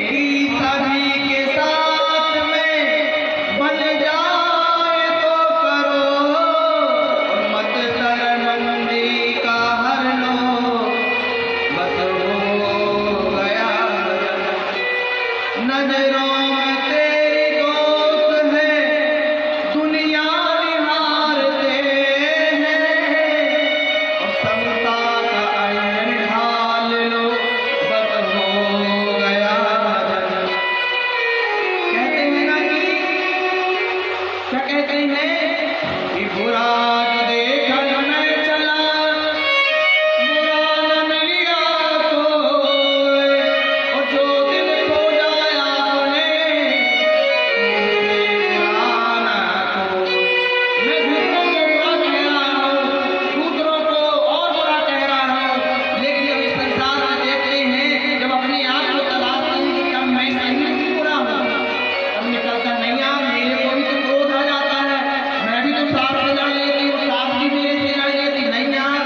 कि सभी के साथ में बन जाए तो करो, और मत शर्मिंदगी का हर लो, बस हो गया नजरों में तेरी दोस्त है, दुनिया निहारते हैं, और समता का अयन ढाल लो, बस हो गया भजन। कहते हैं ना कि क्या कहते हैं कि बुरा जो देखा जो मैं चला, बुरा न मिला कोई, और जो दिल खो जाया आपने, बुरा ना कोई। मैं दूसरों को बुरा कह रहा हूँ, दूसरों को और बुरा कह रहा हूँ, लेकिन जब इस संसार में देखते हैं, जब अपने आप को तलाशते हैं कि क्या मैं सही हूँ कि बुरा हूँ, तब निकलता नहीं यार, मेरे को भी तो क्रोध आ जाता है, मैं भी तो सास से लड़ लेती हूँ, सास भी मेरे से लड़ लेती, नहीं यार,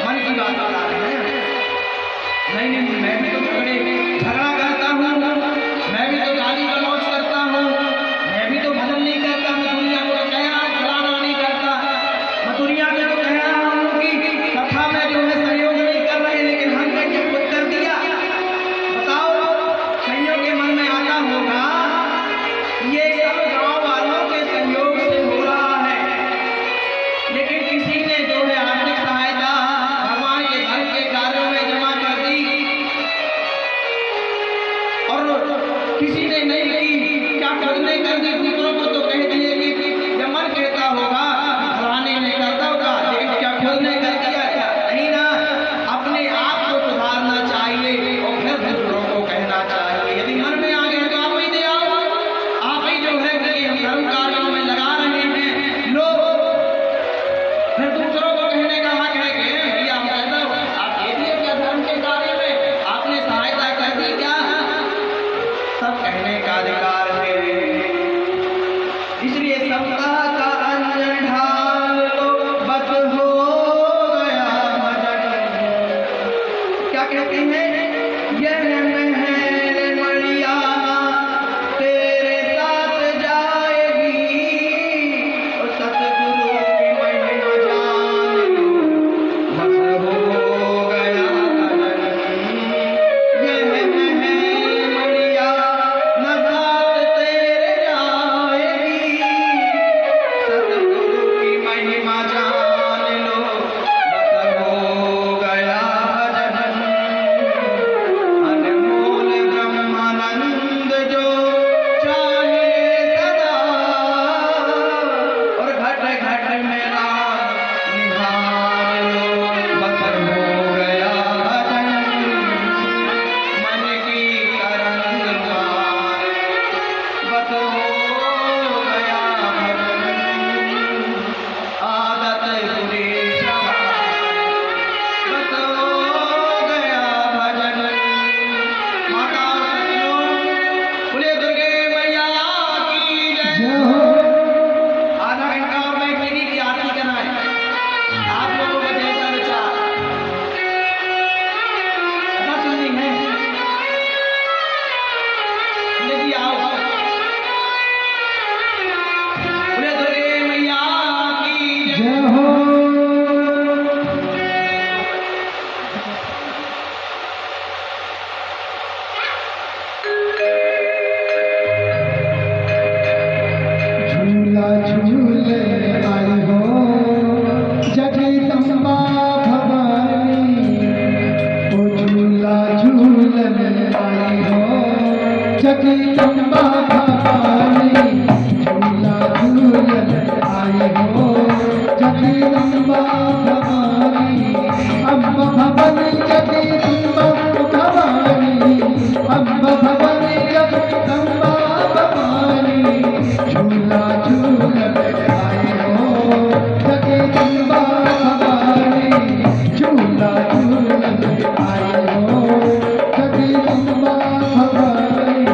मन की बात बता रहे हैं। नहीं नहीं, मैं भी तो झगड़ा करता हूँ, मैं भी तो गाली गलौज करता हूँ, मैं भी तो भजन नहीं करता, मैं दुनिया को तो कह रहा हूँ फलाना नहीं करता, मैं दुनिया को तो कह रहा हूँ कि कथा में जो है सहयोग नहीं कर रहे, लेकिन हम ने क्या कुछ कर दिया? बताओ, कईयों के मन में आता होगा ये सब गांव वालों के सहयोग से हो रहा है, लेकिन किसी ने जो है आर्थिक सहायता भगवान के घर के कार्यों में जमा कर दी, और किसी ने नहीं की, क्या खुद ने कर दी, दूसरों को तो कह दिए कि जब मन कहता होगा फलाने ने करता होगा, लेकिन क्या खुद ने कर दिया? क्या नहीं ना, अपने आप को सुधारना चाहिए और फिर दूसरों को कहना चाहिए। यदि मन में आ गया तो आप ही दे आओ, आप ही जो है कि हम धर्म कार्यों में लगा रहे हैं, लोग फिर दूसरों को कहने का हक है कि भैया हम कहता हूँ आप दे दिए क्या धर्म के कार्य में, आपने सहायता कर दी क्या? सब कहने का अधिकार है। इसलिए समता का अंजन ढाल लो, बस हो गया भजन। क्या कहते हैं? यह महल मणियाना तेरे साथ जाएगी, और सतगुरु की महिमा जान लो, बस हो गया भजन। यह महल मणियाना साथ तेरे जाएगी, सतगुरु की महिमा जान लो, बस हो गया भजन। अनमोल ब्रह्मानंद जो चाहे सदा, और घट घट में राम निहार लो, बस हो गया भजन। मन की तरंग मार, बस हो गया भजन। आदत बुरी सवार, बस हो गया भजन। माता सजनों, बोले दुर्गे मैया की जय। जय हो। आधा घंटा और मैं किन्हीं की आरती कराएं, आप लोगों को जैसा विचार कथा सुननी है। यदि आओ, बोले दुर्गे मैया की जय। जय हो। झूला झूले आई हो जगदम्बा भवानी, ओ झूला झूले आई हो जगदम्बा भवानी, झूला झूले आई हो जगदम्बा भवानी, अम्बा भवानी जगदम्बा भवानी, अम्बा भवानी जगदम्बा भवानी, झूला झूले आई हो जगदम्बा भवानी, झूला झूले आई हो जगदम्बा भवानी।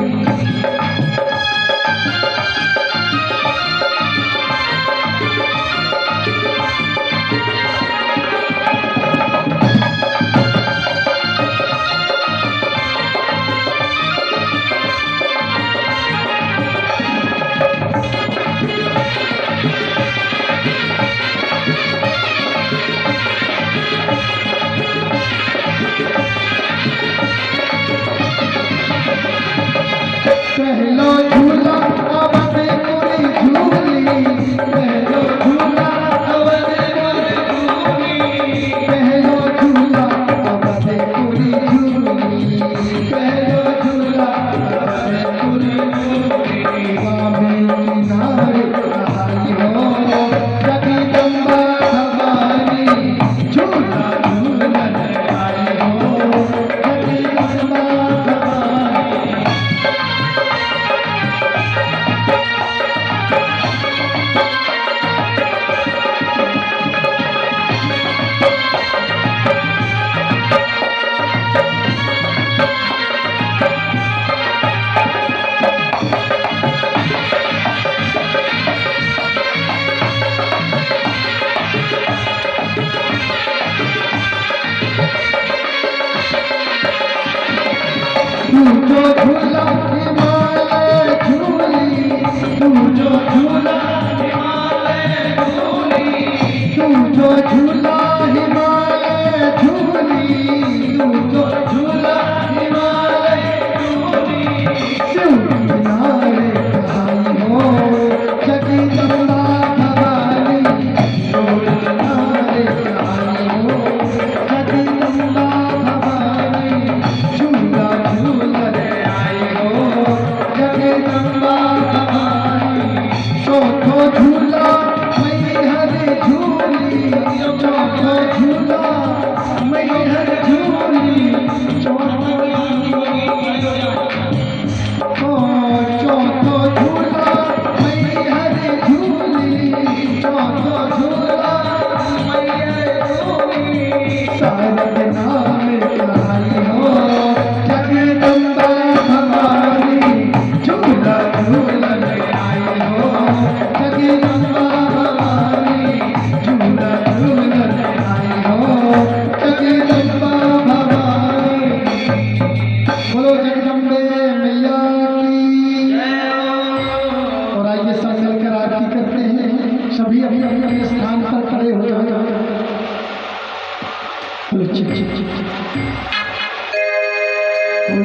सभी अपने अपने स्थान पर खड़े हो जाए।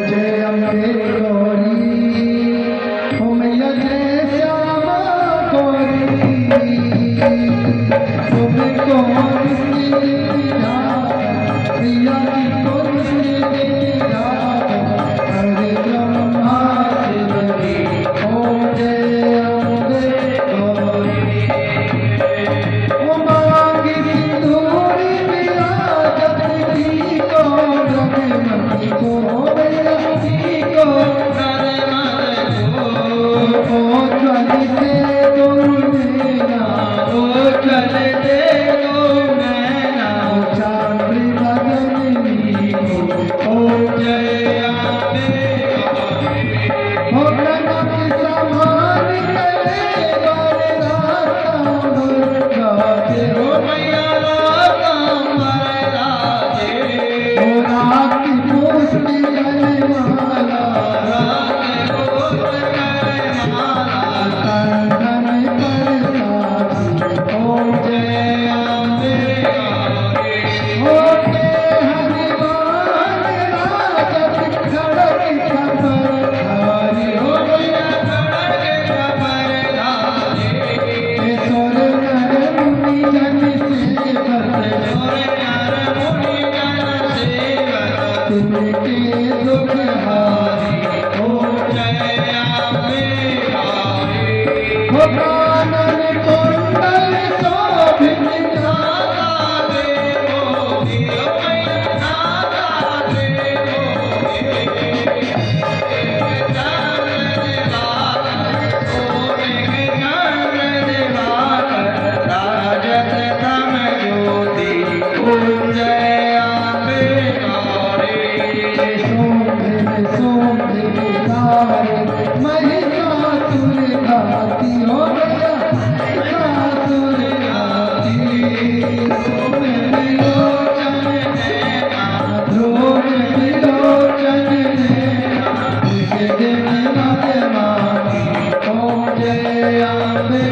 जय अम्बे गौरी, ओ मैया जय श्यामा गौरी, तुमको प्रिया जी को हरे ब्रह्मा शिवरी, ओ जय अम्बे गौरी। ओ मांगी सिंदूरी विराजत की को रघुमती को मैया जी को ओ चलते दो नैना, ओ चलते दो नैना, चांदी बदनी को ओ जय अम्बे गौरी। ओ कनक समान करे वर राता गाते, ओ मैया राता राते, ओ रात की पूछती जयमाला, रात को जयमाला, कंधन पर साथी, ओ जय अम्बे गौरी। ओ के हरिवान राजत खड़क खबर धारी, ओ मैया खड़क खबर धारी, हे सोर नर मुनि जन सेवक, सोर नर मुनि जन सेवक, तिनके दुख हारी, ओ जय अम्बे गौरी। ओ कानन कुंडल शोभित नागा देवो, ओ मैया नागा देवो, राजत तम ज्योति, ओ जय अम्बे गौरी। सोंधे तारे महिषासुर घाती, हो गया महिषासुर घाती, सोमे विलोचन नैना, ध्रुव विलोचन नैना, दिन नद माही, ओ जय अम्बे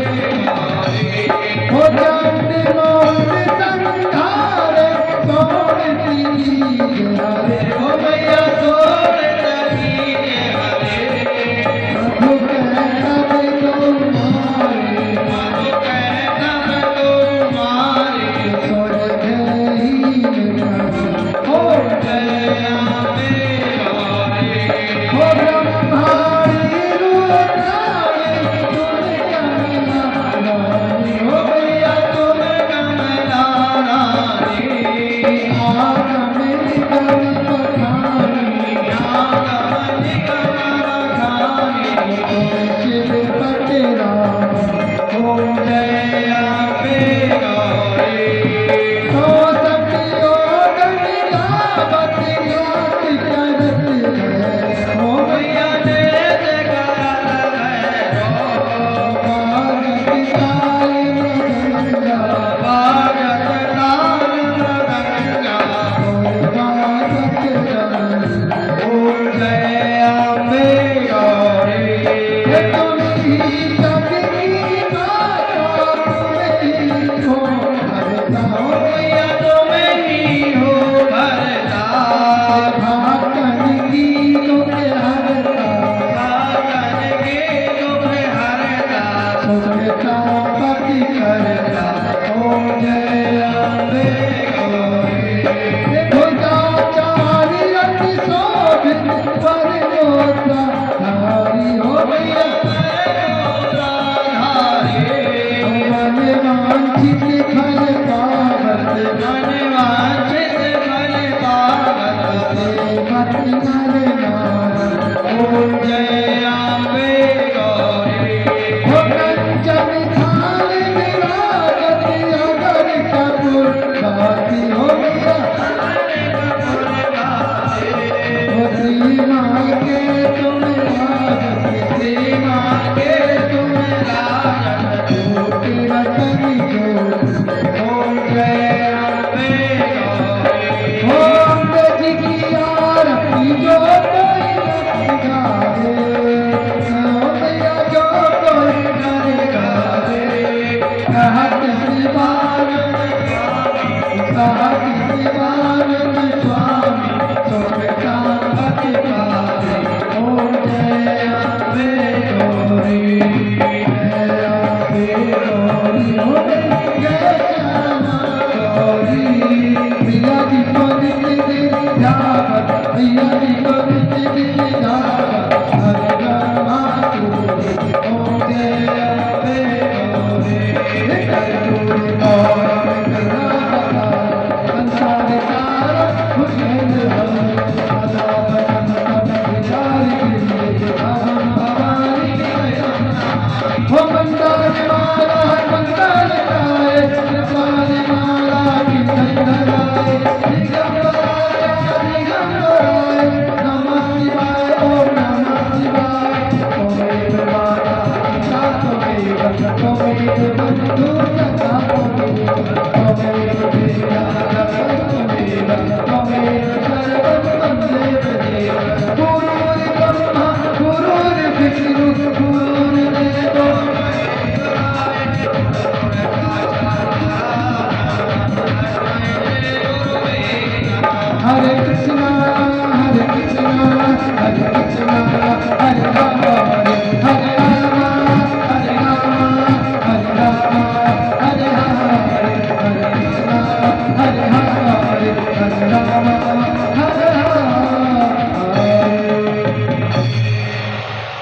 गौरी। ओ चंड मौन संहार सोड़ तीज हरे, ओ मैया सोड़ तीज हरे, मधु कैटभ तुम्हारे, मधु कैटभ तुम्हारे, स्वर्ग हीन प्रभु, ओ जय अम्बे गौरी। ओ ब्रह्मा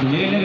भैया